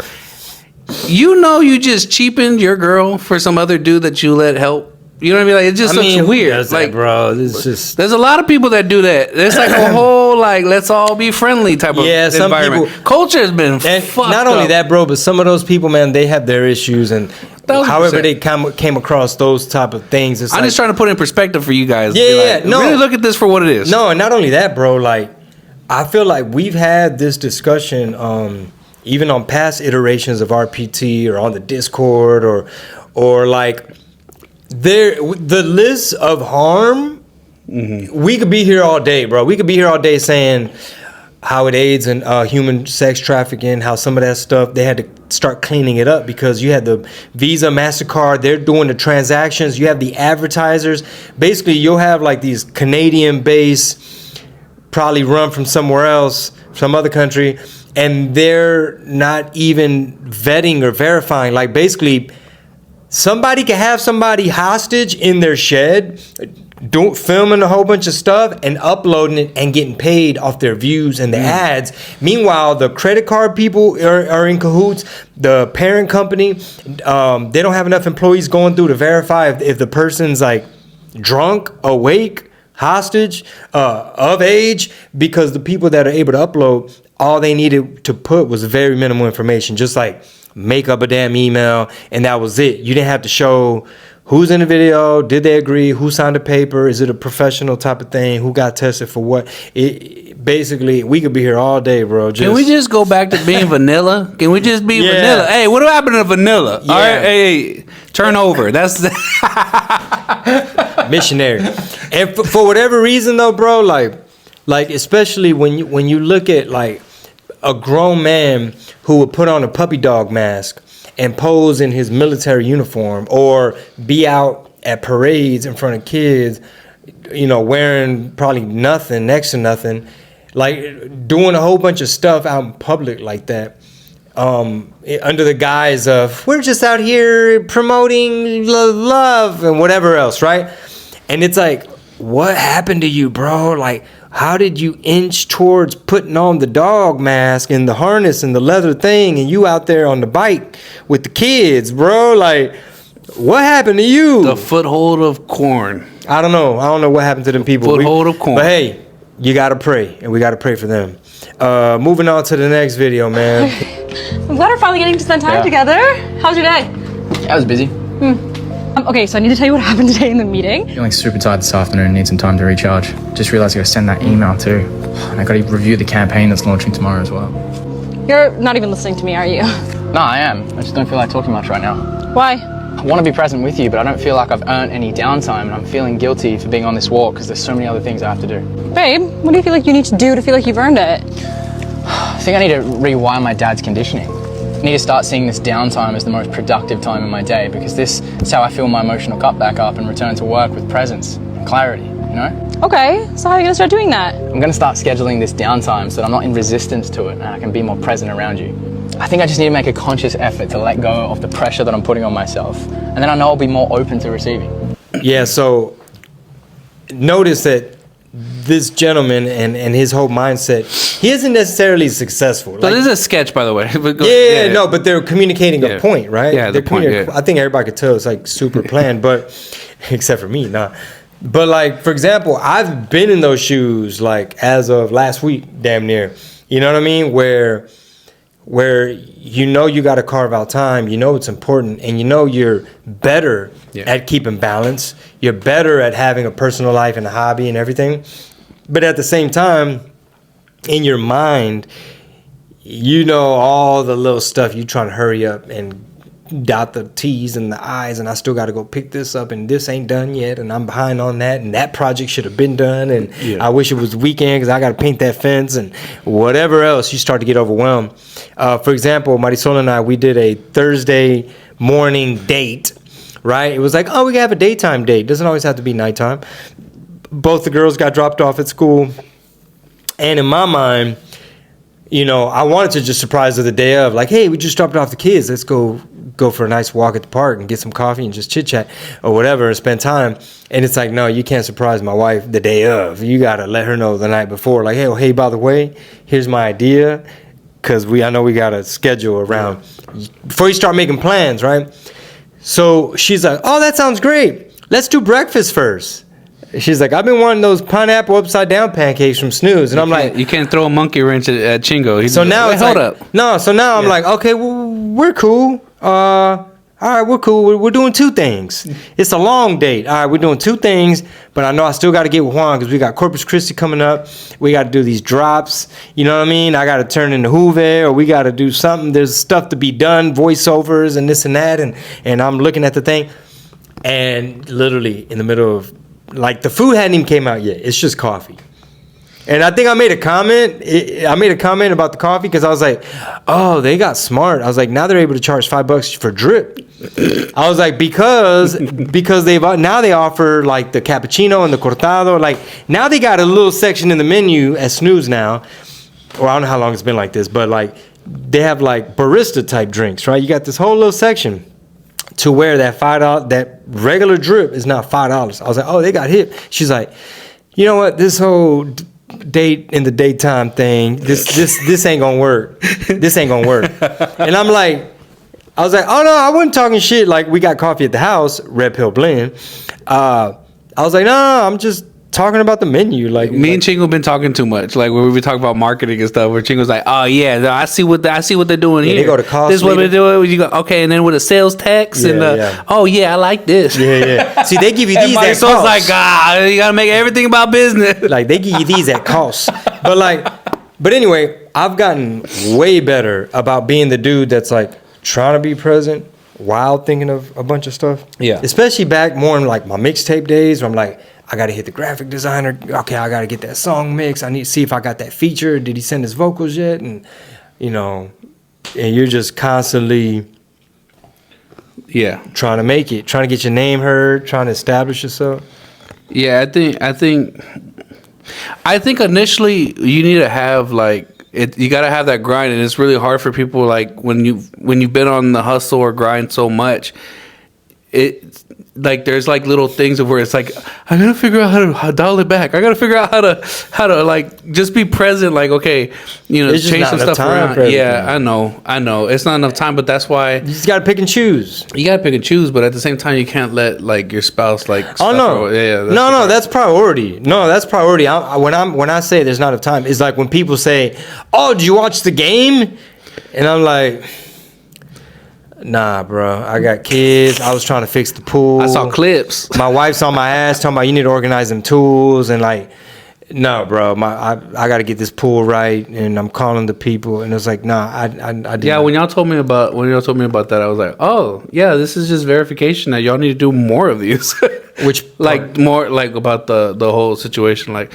[SPEAKER 2] You know, you just cheapened your girl for some other dude that you let help. You know what I mean? Like it just looks
[SPEAKER 1] who
[SPEAKER 2] weird.
[SPEAKER 1] does that,
[SPEAKER 2] Like,
[SPEAKER 1] bro, it's just
[SPEAKER 2] there's a lot of people that do that. There's like a whole like let's all be friendly type of
[SPEAKER 1] Yeah, some
[SPEAKER 2] environment.
[SPEAKER 1] people-
[SPEAKER 2] Culture has been
[SPEAKER 1] and
[SPEAKER 2] fucked
[SPEAKER 1] not only
[SPEAKER 2] up.
[SPEAKER 1] that, bro, but some of those people, man, they have their issues, and
[SPEAKER 2] 1000%.
[SPEAKER 1] however they came across those type of things, it's
[SPEAKER 2] I'm
[SPEAKER 1] like,
[SPEAKER 2] just trying to put it in perspective for you guys.
[SPEAKER 1] Yeah,
[SPEAKER 2] Be
[SPEAKER 1] yeah,
[SPEAKER 2] like,
[SPEAKER 1] no.
[SPEAKER 2] really look at this for what it is.
[SPEAKER 1] No, and not only that, bro. Like, I feel like we've had this discussion, even on past iterations of RPT or on the Discord or like the list of harm. We could be here all day, bro. We could be here all day saying how it aids in human sex trafficking, how some of that stuff, they had to start cleaning it up because you had the Visa, MasterCard, they're doing the transactions. You have the advertisers. Basically, you'll have like these Canadian-based, probably run from somewhere else, some other country, and they're not even vetting or verifying. Like basically, somebody could have somebody hostage in their shed, filming a whole bunch of stuff and uploading it and getting paid off their views and the ads. Meanwhile, the credit card people are in cahoots. The parent company, they don't have enough employees going through to verify if the person's like drunk, awake, hostage, of age, because the people that are able to upload, all they needed to put was very minimal information, just like make up a damn email, and that was it. You didn't have to show who's in the video, did they agree, who signed the paper, is it a professional type of thing, who got tested for what. Basically, we could be here all day, bro.
[SPEAKER 2] Can we just go back to being vanilla? Can we just be vanilla? Hey, what happened to vanilla?
[SPEAKER 1] Yeah.
[SPEAKER 2] All right, hey, turn over. That's
[SPEAKER 1] missionary. And for whatever reason though, bro, like especially when you look at like a grown man who would put on a puppy dog mask and pose in his military uniform, or be out at parades in front of kids, you know, wearing probably nothing, next to nothing, like doing a whole bunch of stuff out in public like that, under the guise of we're just out here promoting love and whatever else, right? And it's like, what happened to you, bro? Like, how did you inch towards putting on the dog mask and the harness and the leather thing, and you out there on the bike with the kids, bro? Like, what happened to you?
[SPEAKER 2] the foothold of corn.
[SPEAKER 1] I don't know what happened to them people.
[SPEAKER 2] Foothold of corn.
[SPEAKER 1] But hey, you gotta pray, and we gotta pray for them. Moving on to the next video, man.
[SPEAKER 7] I'm glad we're finally getting to spend time together. How's your day?
[SPEAKER 8] I was busy.
[SPEAKER 7] Okay, so I need to tell you what happened today in the meeting.
[SPEAKER 8] Feeling super tired this afternoon, need some time to recharge. Just realised I gotta send that email too. And I gotta review the campaign that's launching tomorrow as well.
[SPEAKER 7] You're not even listening to me, are you?
[SPEAKER 8] No, I am. I just don't feel like talking much right now.
[SPEAKER 7] Why?
[SPEAKER 8] I want to be present with you, but I don't feel like I've earned any downtime, and I'm feeling guilty for being on this walk because there's so many other things I have to do.
[SPEAKER 7] Babe, what do you feel like you need to do to feel like you've earned it?
[SPEAKER 8] I think I need to rewire my dad's conditioning. I need to start seeing this downtime as the most productive time in my day, because this is how I fill my emotional cup back up and return to work with presence and clarity, you know?
[SPEAKER 7] Okay, so how are you gonna start doing that?
[SPEAKER 8] I'm gonna start scheduling this downtime so that I'm not in resistance to it and I can be more present around you. I think I just need to make a conscious effort to let go of the pressure that I'm putting on myself, and then I know I'll be more open to receiving.
[SPEAKER 1] Yeah, so notice that this gentleman and his whole mindset, he isn't necessarily successful.
[SPEAKER 2] So this is a sketch, by the way.
[SPEAKER 1] But they're communicating a point, right?
[SPEAKER 2] Yeah, the point,
[SPEAKER 1] I think everybody could tell it's like super planned, but except for me, nah. But like, for example, I've been in those shoes like as of last week, damn near. You know what I mean? Where you know you got to carve out time, you know it's important, and you know you're better at keeping balance. You're better at having a personal life and a hobby and everything. But at the same time, in your mind, you know all the little stuff you trying to hurry up and dot the T's and the I's, and I still got to go pick this up, and this ain't done yet, and I'm behind on that, and that project should have been done, and I wish it was the weekend because I got to paint that fence, and whatever else, you start to get overwhelmed. For example, Marisol and I, we did a Thursday morning date, right? It was like, oh, we can have a daytime date. Doesn't always have to be nighttime. Both the girls got dropped off at school, and in my mind, you know, I wanted to just surprise her the day of, like, hey, we just dropped off the kids. Let's go for a nice walk at the park and get some coffee and just chit-chat or whatever and spend time. And it's like, no, you can't surprise my wife the day of. You got to let her know the night before. Like, hey, by the way, here's my idea, because I know we got to schedule around before you start making plans, right? So she's like, oh, that sounds great. Let's do breakfast first. She's like, I've been wanting those pineapple upside down pancakes from Snooze, and I'm like,
[SPEAKER 2] you can't throw a monkey wrench at Chingo.
[SPEAKER 1] So now it's
[SPEAKER 2] hold
[SPEAKER 1] like,
[SPEAKER 2] up.
[SPEAKER 1] No, so now I'm like, okay, well, we're cool. All right, we're cool. We're doing 2 things. It's a long date. All right, we're doing 2 things, but I know I still got to get with Juan because we got Corpus Christi coming up. We got to do these drops. You know what I mean? I got to turn into Juve, or we got to do something. There's stuff to be done, voiceovers and this and that. And I'm looking at the thing, and literally in the middle of, like, the food hadn't even came out yet. It's just coffee. And I think I made a comment. I made a comment about the coffee because I was like, "Oh, they got smart." I was like, "Now they're able to charge $5 for drip." I was like, because they offer like the cappuccino and the cortado. Like now they got a little section in the menu at Snooze now. Or I don't know how long it's been like this, but like they have like barista type drinks, right? You got this whole little section to where that $5 that regular drip is now $5. I was like, "Oh, they got hip." She's like, "You know what? This whole date in the daytime thing, this ain't gonna work. This ain't gonna work." And I was like, "Oh no, I wasn't talking shit. Like we got coffee at the house, Red Pill Blend." I was like, "No, I'm just talking about the menu." Like
[SPEAKER 2] me and Chingo been talking too much. Like when we talk about marketing and stuff, where Chingo's like, "Oh yeah, no, I see what they're doing here.
[SPEAKER 1] They go to cost.
[SPEAKER 2] This is what they're doing." You go, okay, and then with a sales tax oh yeah, I like this.
[SPEAKER 1] Yeah. See, they give you these at
[SPEAKER 2] so
[SPEAKER 1] cost.
[SPEAKER 2] it's like, you gotta make everything about business.
[SPEAKER 1] Like they give you these at cost. But anyway, I've gotten way better about being the dude that's like trying to be present while thinking of a bunch of stuff.
[SPEAKER 2] Yeah.
[SPEAKER 1] Especially back more in like my mixtape days where I'm like, I got to hit the graphic designer. Okay, I got to get that song mixed. I need to see if I got that feature. Did he send his vocals yet? And, you know, and you're just constantly trying to make it, trying to get your name heard, trying to establish yourself.
[SPEAKER 2] Yeah, I think initially you need to have like you got to have that grind, and it's really hard for people like when you've been on the hustle or grind so much. It like there's like little things of where it's like I gotta figure out how to dial it back. I gotta figure out how to like just be present. Like okay, you know, change some stuff around. Yeah, I know. It's not enough time, but that's why
[SPEAKER 1] you just gotta pick and choose.
[SPEAKER 2] You gotta pick and choose, but at the same time, you can't let like your spouse like.
[SPEAKER 1] Oh no, that's priority. No, that's priority. When I say there's not enough time, it's like when people say, "Oh, did you watch the game?" And I'm like, nah, bro. I got kids. I was trying to fix the pool.
[SPEAKER 2] I saw clips.
[SPEAKER 1] My wife's on my ass talking about you need to organize them tools and like, no, bro. I got to get this pool right, and I'm calling the people, and it was like, nah, I didn't.
[SPEAKER 2] Yeah, when y'all told me about that, I was like, oh yeah, this is just verification that y'all need to do more of these.
[SPEAKER 1] Which
[SPEAKER 2] like more like about the whole situation, like.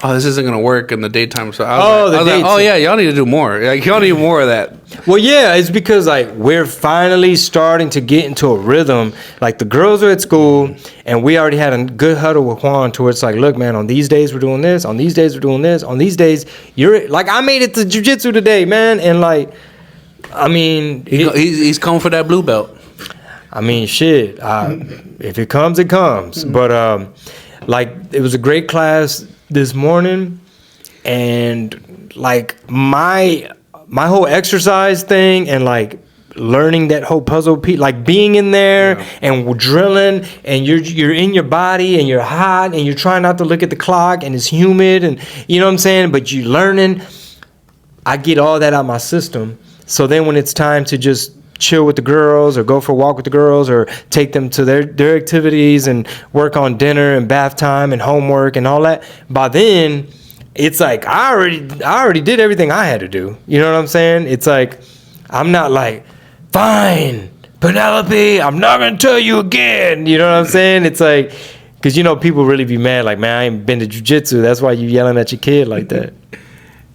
[SPEAKER 2] Oh, this isn't gonna work in the daytime. So I was like, oh yeah, y'all need to do more. Like y'all need more of that.
[SPEAKER 1] Well, yeah, it's because like we're finally starting to get into a rhythm. Like the girls are at school, and we already had a good huddle with Juan towards like, look, man, on these days we're doing this. On these days we're doing this. On these days you're like, I made it to jiu-jitsu today, man, and like, I mean,
[SPEAKER 2] he's coming for that blue belt.
[SPEAKER 1] I mean, shit. If it comes, it comes. But like, it was a great class this morning, and like my whole exercise thing and like learning that whole puzzle piece, like being in there and drilling, and you're in your body and you're hot and you're trying not to look at the clock and it's humid and you know what I'm saying, but you're learning. I get all that out of my system, so then when it's time to just chill with the girls or go for a walk with the girls or take them to their activities and work on dinner and bath time and homework and all that, by then it's like I already did everything I had to do. You know what I'm saying? It's like I'm not like, fine, Penelope, I'm not gonna tell you again. You know what I'm saying? It's like, because you know people really be mad like, man, I ain't been to jiu-jitsu, that's why you yelling at your kid like that.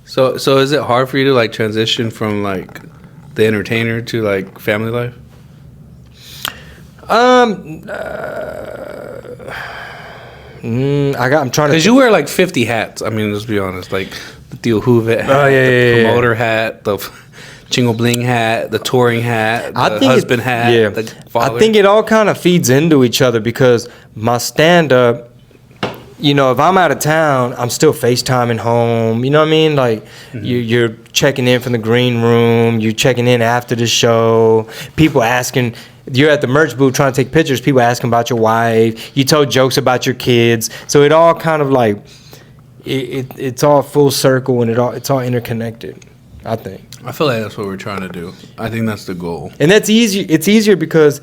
[SPEAKER 2] So is it hard for you to like transition from like the entertainer to like family life?
[SPEAKER 1] I'm trying to,
[SPEAKER 2] because you wear like 50 hats. I mean, let's be honest, like the Theo Hoovet hat, the promoter hat, the Chingo Bling hat, the touring hat, the husband hat, the father.
[SPEAKER 1] I think it all kind of feeds into each other because my stand-up, you know, if I'm out of town, I'm still FaceTiming home. You know what I mean? Like, you're checking in from the green room. You're checking in after the show. People asking, you're at the merch booth trying to take pictures. People asking about your wife. You told jokes about your kids. So it all kind of like, it's all full circle and it's all interconnected, I think.
[SPEAKER 2] I feel like that's what we're trying to do. I think that's the goal.
[SPEAKER 1] And that's easy. It's easier because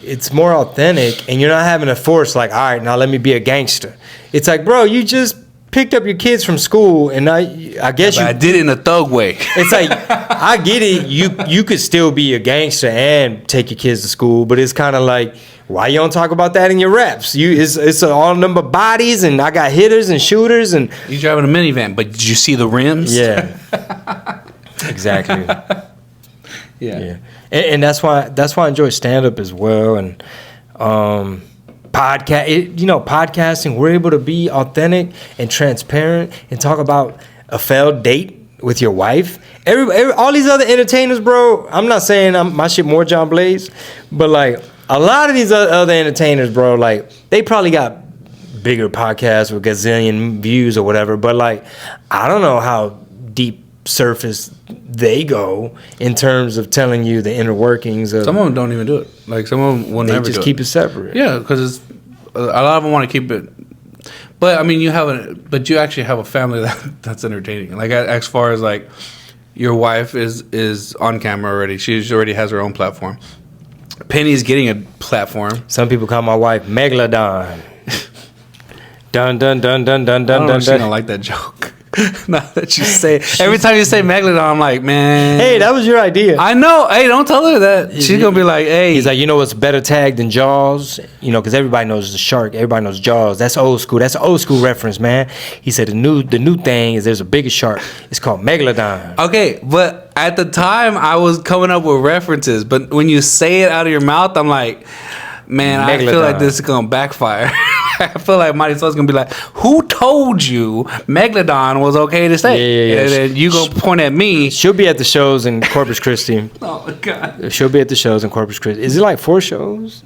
[SPEAKER 1] it's more authentic, and you're not having to force like, all right, now let me be a gangster. It's like, bro, you just picked up your kids from school, and I guess
[SPEAKER 2] But I did it in a thug way.
[SPEAKER 1] It's like, I get it. You could still be a gangster and take your kids to school, but it's kind of like, why you don't talk about that in your raps? It's all number bodies, and I got hitters and shooters, and
[SPEAKER 2] You driving a minivan, but did you see the rims?
[SPEAKER 1] yeah, exactly.
[SPEAKER 2] Yeah.
[SPEAKER 1] And that's why I enjoy stand up as well, and podcasting. We're able to be authentic and transparent and talk about a failed date with your wife. All these other entertainers, bro. I'm not saying my shit more John Blaze, but like a lot of these other entertainers, bro, like they probably got bigger podcasts with gazillion views or whatever. But like, I don't know how deep surface they go in terms of telling you the inner workings of.
[SPEAKER 2] Some of them don't even do it. Like some of them will never
[SPEAKER 1] just
[SPEAKER 2] do
[SPEAKER 1] keep it separate.
[SPEAKER 2] Yeah, because a lot of them want to keep it. But I mean, you actually have a family that's entertaining. Like as far as like your wife is on camera already. She already has her own platform. Penny's getting a platform.
[SPEAKER 1] Some people call my wife Megalodon. Dun dun dun dun dun dun dun.
[SPEAKER 2] She don't like that joke. Now that you say it. Every time you say Megalodon, I'm like, man.
[SPEAKER 1] Hey, that was your idea.
[SPEAKER 2] I know. Hey, don't tell her that. She's gonna be like, hey.
[SPEAKER 1] He's like, you know what's better tag than Jaws? You know, because everybody knows the shark. Everybody knows Jaws. That's old school. That's an old school reference, man. He said the new thing is there's a bigger shark. It's called Megalodon.
[SPEAKER 2] Okay, but at the time I was coming up with references, but when you say it out of your mouth, I'm like, man, I feel like this is gonna backfire. I feel like Mighty Soul's gonna be like, who told you Megalodon was okay to say?
[SPEAKER 1] Yeah.
[SPEAKER 2] And then you gonna point at me.
[SPEAKER 1] She'll be at the shows in Corpus Christi.
[SPEAKER 2] Oh my God.
[SPEAKER 1] She'll be at the shows in Corpus Christi. Is it like 4 shows?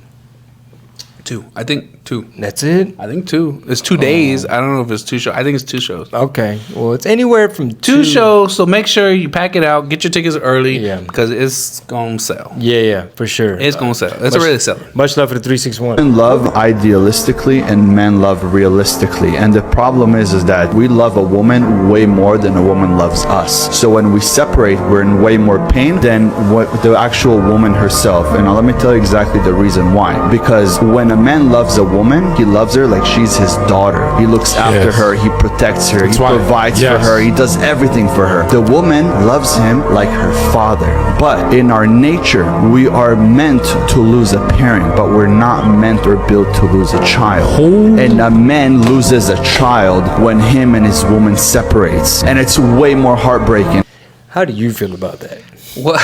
[SPEAKER 2] 2. I think 2.
[SPEAKER 1] That's it?
[SPEAKER 2] I think 2. It's 2 days. I don't know if it's 2 shows. I think it's 2 shows.
[SPEAKER 1] Okay. Well, it's anywhere from
[SPEAKER 2] 2 shows, so make sure you pack it out, get your tickets early,
[SPEAKER 1] Yeah.
[SPEAKER 2] because it's gonna sell.
[SPEAKER 1] Yeah, for sure.
[SPEAKER 2] It's gonna sell. It's already selling.
[SPEAKER 1] Much love for the 361.
[SPEAKER 9] Women love idealistically and men love realistically, and the problem is that we love a woman way more than a woman loves us. So when we separate, we're in way more pain than what the actual woman herself. And now let me tell you exactly the reason why. Because when a man loves a woman, he loves her like she's his daughter. He looks after her, he protects her, he provides for her, he does everything for her. The woman loves him like her father. But in our nature, we are meant to lose a parent, but we're not meant or built to lose a child. And a man loses a child when him and his woman separates. And it's way more heartbreaking.
[SPEAKER 1] How do you feel about that?
[SPEAKER 2] What?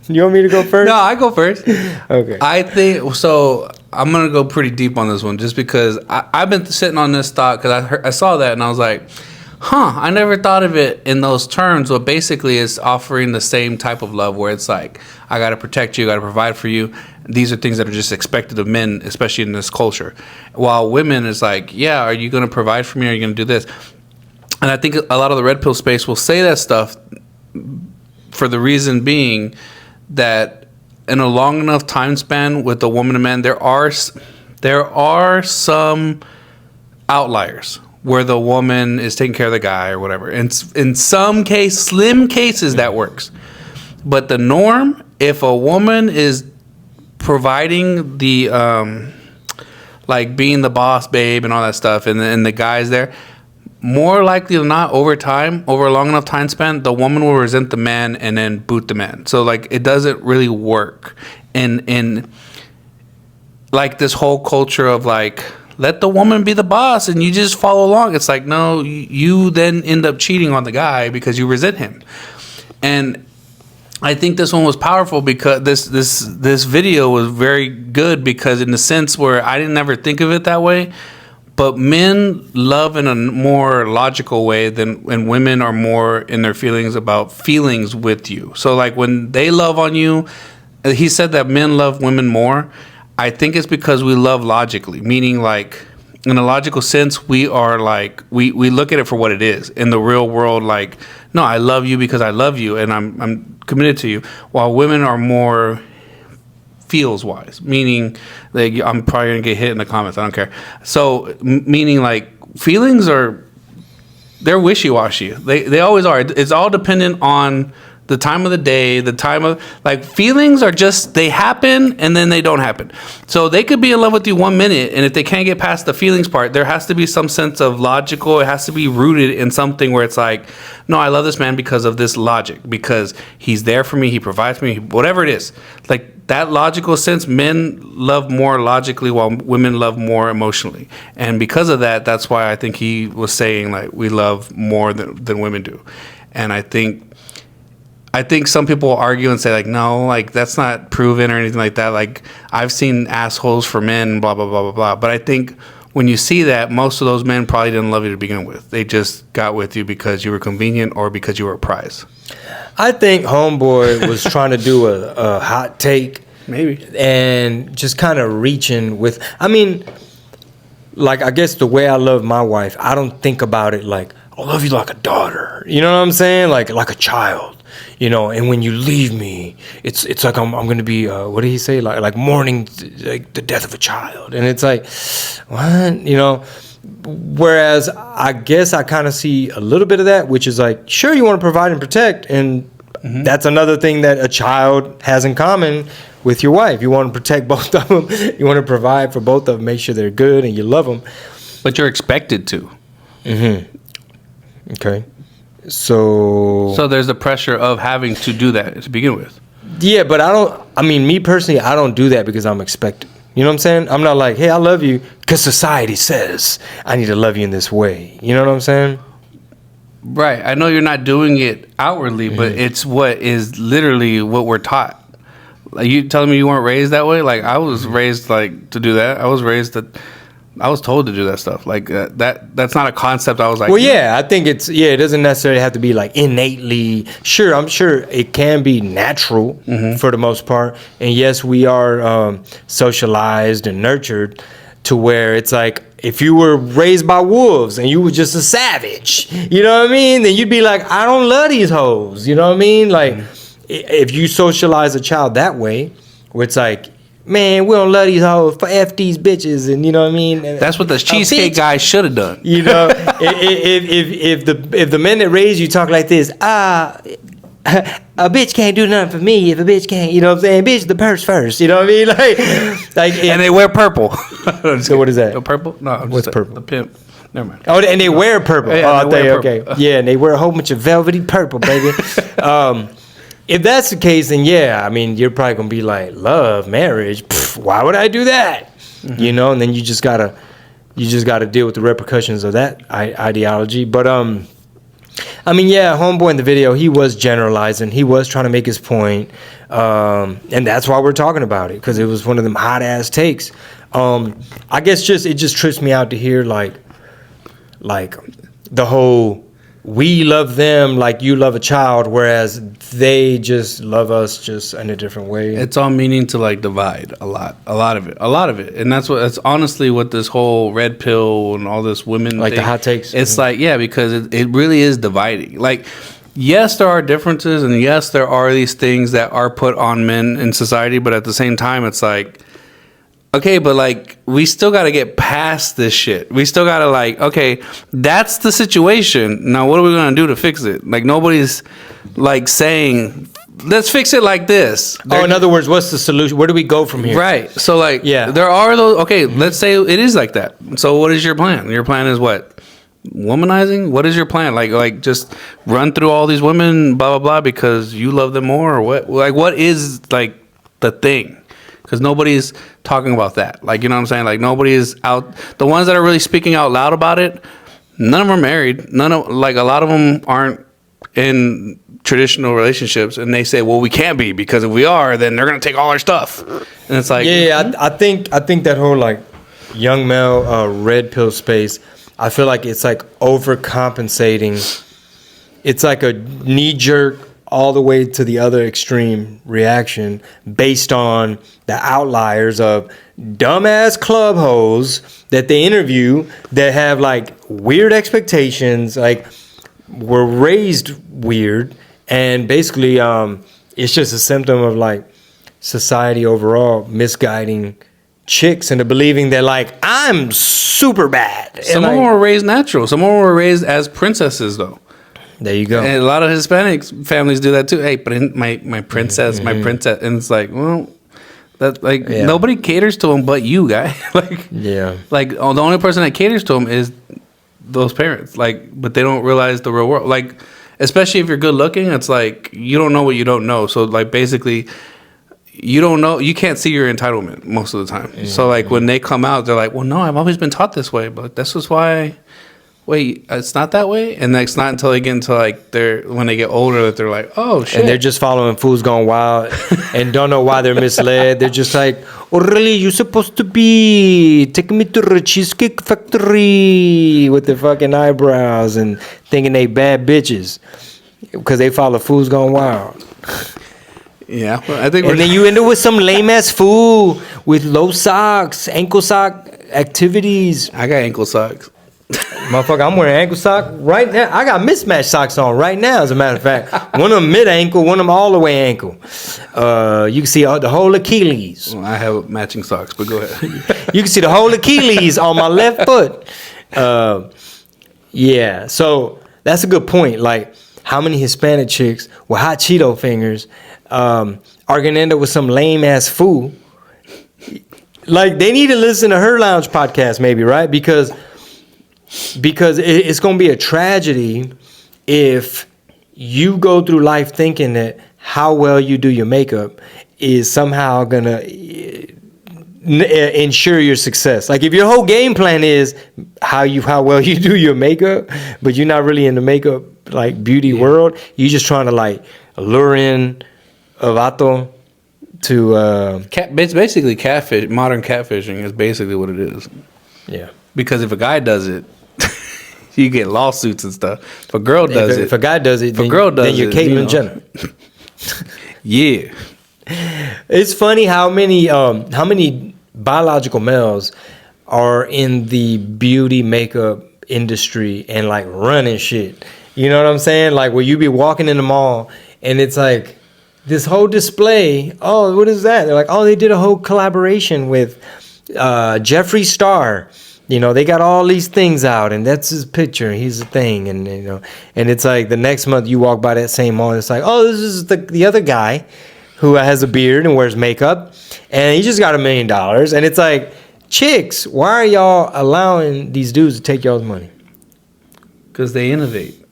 [SPEAKER 1] You want me to go first?
[SPEAKER 2] No, I go first.
[SPEAKER 1] Okay.
[SPEAKER 2] I think so. I'm gonna go pretty deep on this one, just because I've been sitting on this thought because I saw that and I was like, I never thought of it in those terms. But basically, it's offering the same type of love where it's like, I gotta protect you, gotta provide for you. These are things that are just expected of men, especially in this culture. While women is like, yeah, are you gonna provide for me? Are you gonna do this? And I think a lot of the red pill space will say that stuff for the reason being that in a long enough time span with a woman and man, there are some outliers where the woman is taking care of the guy or whatever. And in some slim cases, that works. But the norm, if a woman is providing the like being the boss babe and all that stuff, and the guy's there, more likely than not, over time, over a long enough time span, the woman will resent the man and then boot the man. So like it doesn't really work in like this whole culture of like, let the woman be the boss and you just follow along. It's like, no, you then end up cheating on the guy because you resent him. And I think this one was powerful because this video was very good because in the sense where I didn't ever think of it that way. But men love in a more logical way and women are more in their feelings about feelings with you. So like when they love on you, he said that men love women more. I think it's because we love logically, meaning like in a logical sense, we are like, we look at it for what it is. In the real world, like, no, I love you because I love you and I'm committed to you. While women are more feels wise, meaning like I'm probably gonna get hit in the comments. I don't care. So meaning like feelings are they're wishy-washy. They always are. It's all dependent on the time of the day, the time of, like, feelings are just, they happen and then they don't happen. So they could be in love with you 1 minute, and if they can't get past the feelings part, there has to be some sense of logical, it has to be rooted in something where it's like, no, I love this man because of this logic, because he's there for me, he provides for me, whatever it is. Like, that logical sense, men love more logically while women love more emotionally. And because of that, that's why I think he was saying, like, we love more than women do. And I think some people argue and say, like, no, like, that's not proven or anything like that. Like, I've seen assholes for men, blah, blah, blah, blah, blah. But I think when you see that, most of those men probably didn't love you to begin with. They just got with you because you were convenient or because you were a prize.
[SPEAKER 1] I think Homeboy was trying to do a hot take.
[SPEAKER 2] Maybe.
[SPEAKER 1] And just kind of reaching with, I mean, like, I guess the way I love my wife, I don't think about it like, I love you like a daughter. You know what I'm saying? Like a child. You know, and when you leave me, it's like I'm going to be, what did he say? Like mourning like the death of a child. And it's like, what? You know, whereas I guess I kind of see a little bit of that, which is like, sure, you want to provide and protect. And that's another thing that a child has in common with your wife. You want to protect both of them. You want to provide for both of them, make sure they're good and you love them.
[SPEAKER 2] But you're expected to.
[SPEAKER 1] Okay. So
[SPEAKER 2] there's the pressure of having to do that to begin with.
[SPEAKER 1] Yeah, but me personally, I don't do that because I'm expected. You know what I'm saying? I'm not like, hey, I love you because society says I need to love you in this way. You know what I'm saying?
[SPEAKER 2] Right. I know you're not doing it outwardly, but it's what is literally what we're taught. Like, you telling me you weren't raised that way? Like, I was raised like to do that. I was told to do that stuff. Like, that's not a concept I was like...
[SPEAKER 1] Well, yeah, I think it doesn't necessarily have to be like innately... Sure, I'm sure it can be natural for the most part. And yes, we are socialized and nurtured to where it's like, if you were raised by wolves and you were just a savage, you know what I mean? Then you'd be like, I don't love these hoes, you know what I mean? Like, if you socialize a child that way, where it's like, man, we don't love these hoes, for F these bitches, and you know what I mean?
[SPEAKER 2] That's what the cheesecake guy should have done.
[SPEAKER 1] You know, if the men that raise you talk like this, a bitch can't do nothing for me if a bitch can't, you know what I'm saying? Bitch, the purse first, you know what I mean? Like
[SPEAKER 2] and they wear purple.
[SPEAKER 1] So what is that?
[SPEAKER 2] The purple? No,
[SPEAKER 1] what's purple?
[SPEAKER 2] The pimp. Never mind.
[SPEAKER 1] Oh, and they wear purple.
[SPEAKER 2] Yeah,
[SPEAKER 1] Okay. Yeah, and they wear a whole bunch of velvety purple, baby. If that's the case, then yeah, I mean, you're probably gonna be like, love, marriage. Pff, why would I do that? You know, and then you just gotta deal with the repercussions of that ideology. But I mean, yeah, Homeboy in the video, he was generalizing. He was trying to make his point, and that's why we're talking about it, because it was one of them hot ass takes. I guess it just trips me out to hear like the whole, we love them like you love a child, whereas they just love us just in a different way.
[SPEAKER 2] It's all meaning to like divide a lot of it, and that's honestly what this whole red pill and all this women
[SPEAKER 1] like
[SPEAKER 2] thing,
[SPEAKER 1] the hot takes.
[SPEAKER 2] It's like, yeah, because it really is dividing. Like, yes, there are differences, and yes, there are these things that are put on men in society, but at the same time, it's like, okay, but like, we still got to get past this shit. We still got to like, okay, that's the situation. Now, what are we going to do to fix it? Like, nobody's like saying, let's fix it like this.
[SPEAKER 1] In other words, what's the solution? Where do we go from here?
[SPEAKER 2] Right. So like,
[SPEAKER 1] yeah,
[SPEAKER 2] there are those, okay, let's say it is like that. So what is your plan? Your plan is what? Womanizing? What is your plan? Like just run through all these women, blah, blah, blah, because you love them more, or what? Like, what is like the thing? Because nobody's talking about that. Like, you know what I'm saying? Like, nobody is out. The ones that are really speaking out loud about it, none of them are married. A lot of them aren't in traditional relationships. And they say, well, we can't be, because if we are, then they're going to take all our stuff. And it's like,
[SPEAKER 1] I think that whole like young male red pill space, I feel like it's like overcompensating. It's like a knee jerk all the way to the other extreme reaction based on the outliers of dumbass club hoes that they interview that have like weird expectations, like were raised weird, and basically it's just a symptom of like society overall misguiding chicks into believing that like I'm super bad.
[SPEAKER 2] Some of them were raised natural. Some of them were raised as princesses, though.
[SPEAKER 1] There you go.
[SPEAKER 2] And a lot of Hispanic families do that too. Hey, my princess, my princess, and it's like, well, that like nobody caters to them but you, guy. Like, like the only person that caters to them is those parents. Like, but they don't realize the real world. Like, especially if you're good looking, it's like you don't know what you don't know. So like basically, you don't know, you can't see your entitlement most of the time. So like when they come out, they're like, well, no, I've always been taught this way, but this is why. Wait, it's not that way? And it's not until they get into like when they get older that they're like, oh shit.
[SPEAKER 1] And they're just following Fools Gone Wild and don't know why they're misled. They're just like, oh really, you're supposed to be taking me to the Cheesecake Factory with the fucking eyebrows and thinking they bad bitches because they follow Fools Gone Wild.
[SPEAKER 2] Yeah, well, I think.
[SPEAKER 1] And then you end up with some lame ass fool with low socks, ankle sock activities.
[SPEAKER 2] I got ankle socks.
[SPEAKER 1] Motherfucker, I'm wearing ankle sock right now. I got mismatched socks on right now, as a matter of fact. One of them mid ankle, one of them all the way ankle. You can see the whole Achilles.
[SPEAKER 2] Well, I have matching socks, but go ahead.
[SPEAKER 1] You can see the whole Achilles on my left foot. Yeah, so that's a good point. Like, how many Hispanic chicks with hot Cheeto fingers are gonna end up with some lame ass fool? Like, they need to listen to Her Lounge podcast, maybe, right? Because it's going to be a tragedy if you go through life thinking that how well you do your makeup is somehow going to ensure your success. Like if your whole game plan is how well you do your makeup, but you're not really in the makeup like beauty world, you're just trying to like lure in a vato to
[SPEAKER 2] it's basically catfish. Modern catfishing is basically what it is.
[SPEAKER 1] Yeah.
[SPEAKER 2] Because if a guy does it, you get lawsuits and stuff. If a girl does it,
[SPEAKER 1] if a guy does it,
[SPEAKER 2] then
[SPEAKER 1] you're Caitlyn Jenner.
[SPEAKER 2] Yeah.
[SPEAKER 1] It's funny how many biological males are in the beauty makeup industry and like running shit. You know what I'm saying? Like where you be walking in the mall and it's like this whole display. Oh, what is that? They're like, oh, they did a whole collaboration with Jeffree Star. You know, they got all these things out, and that's his picture. He's a thing, and you know, and it's like the next month you walk by that same mall, and it's like, oh, this is the other guy who has a beard and wears makeup, and he just got $1 million, and it's like, chicks, why are y'all allowing these dudes to take y'all's money?
[SPEAKER 2] Because they innovate.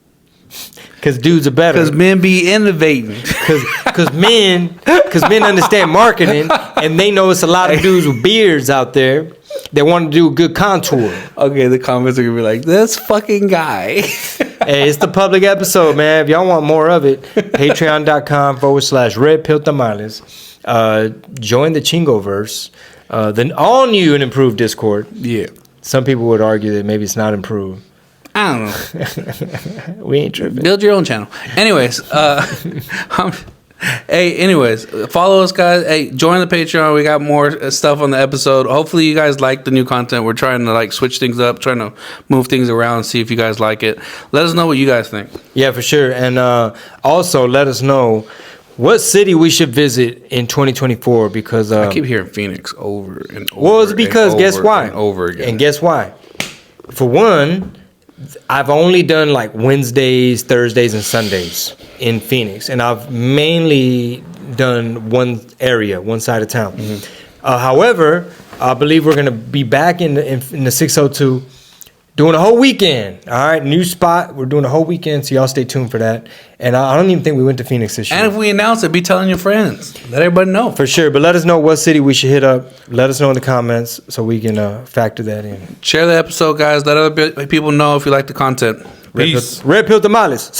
[SPEAKER 1] Because dudes are better.
[SPEAKER 2] Because men be innovating.
[SPEAKER 1] Because men understand marketing, and they know it's a lot of dudes with beards out there. They want to do a good contour.
[SPEAKER 2] Okay, the comments are going to be like, this fucking guy.
[SPEAKER 1] Hey, it's the public episode, man. If y'all want more of it, patreon.com/Red Pill Tamales. Join the Chingoverse, the all new and improved Discord.
[SPEAKER 2] Yeah.
[SPEAKER 1] Some people would argue that maybe it's not improved.
[SPEAKER 2] I don't know.
[SPEAKER 1] We ain't tripping.
[SPEAKER 2] Build your own channel. Anyways, follow us, guys. Hey, join the Patreon. We got more stuff on the episode. Hopefully you guys like the new content. We're trying to like switch things up, trying to move things around, see if you guys like it. Let us know what you guys think.
[SPEAKER 1] Yeah, for sure. And also let us know what city we should visit in 2024 because
[SPEAKER 2] I keep hearing Phoenix over and over.
[SPEAKER 1] Well, it's because guess why?
[SPEAKER 2] And over again.
[SPEAKER 1] And guess why? For one, I've only done like Wednesdays, Thursdays, and Sundays in Phoenix, and I've mainly done one side of town. Mm-hmm. However, I believe we're gonna be back in the 602 doing a whole weekend. All right, new spot. We're doing a whole weekend, so y'all stay tuned for that. And I don't even think we went to Phoenix this year.
[SPEAKER 2] And if we announce it, be telling your friends. Let everybody know.
[SPEAKER 1] For sure. But let us know what city we should hit up. Let us know in the comments so we can factor that in.
[SPEAKER 2] Share the episode, guys. Let other people know if you like the content. Peace.
[SPEAKER 1] Red Pill Tamales.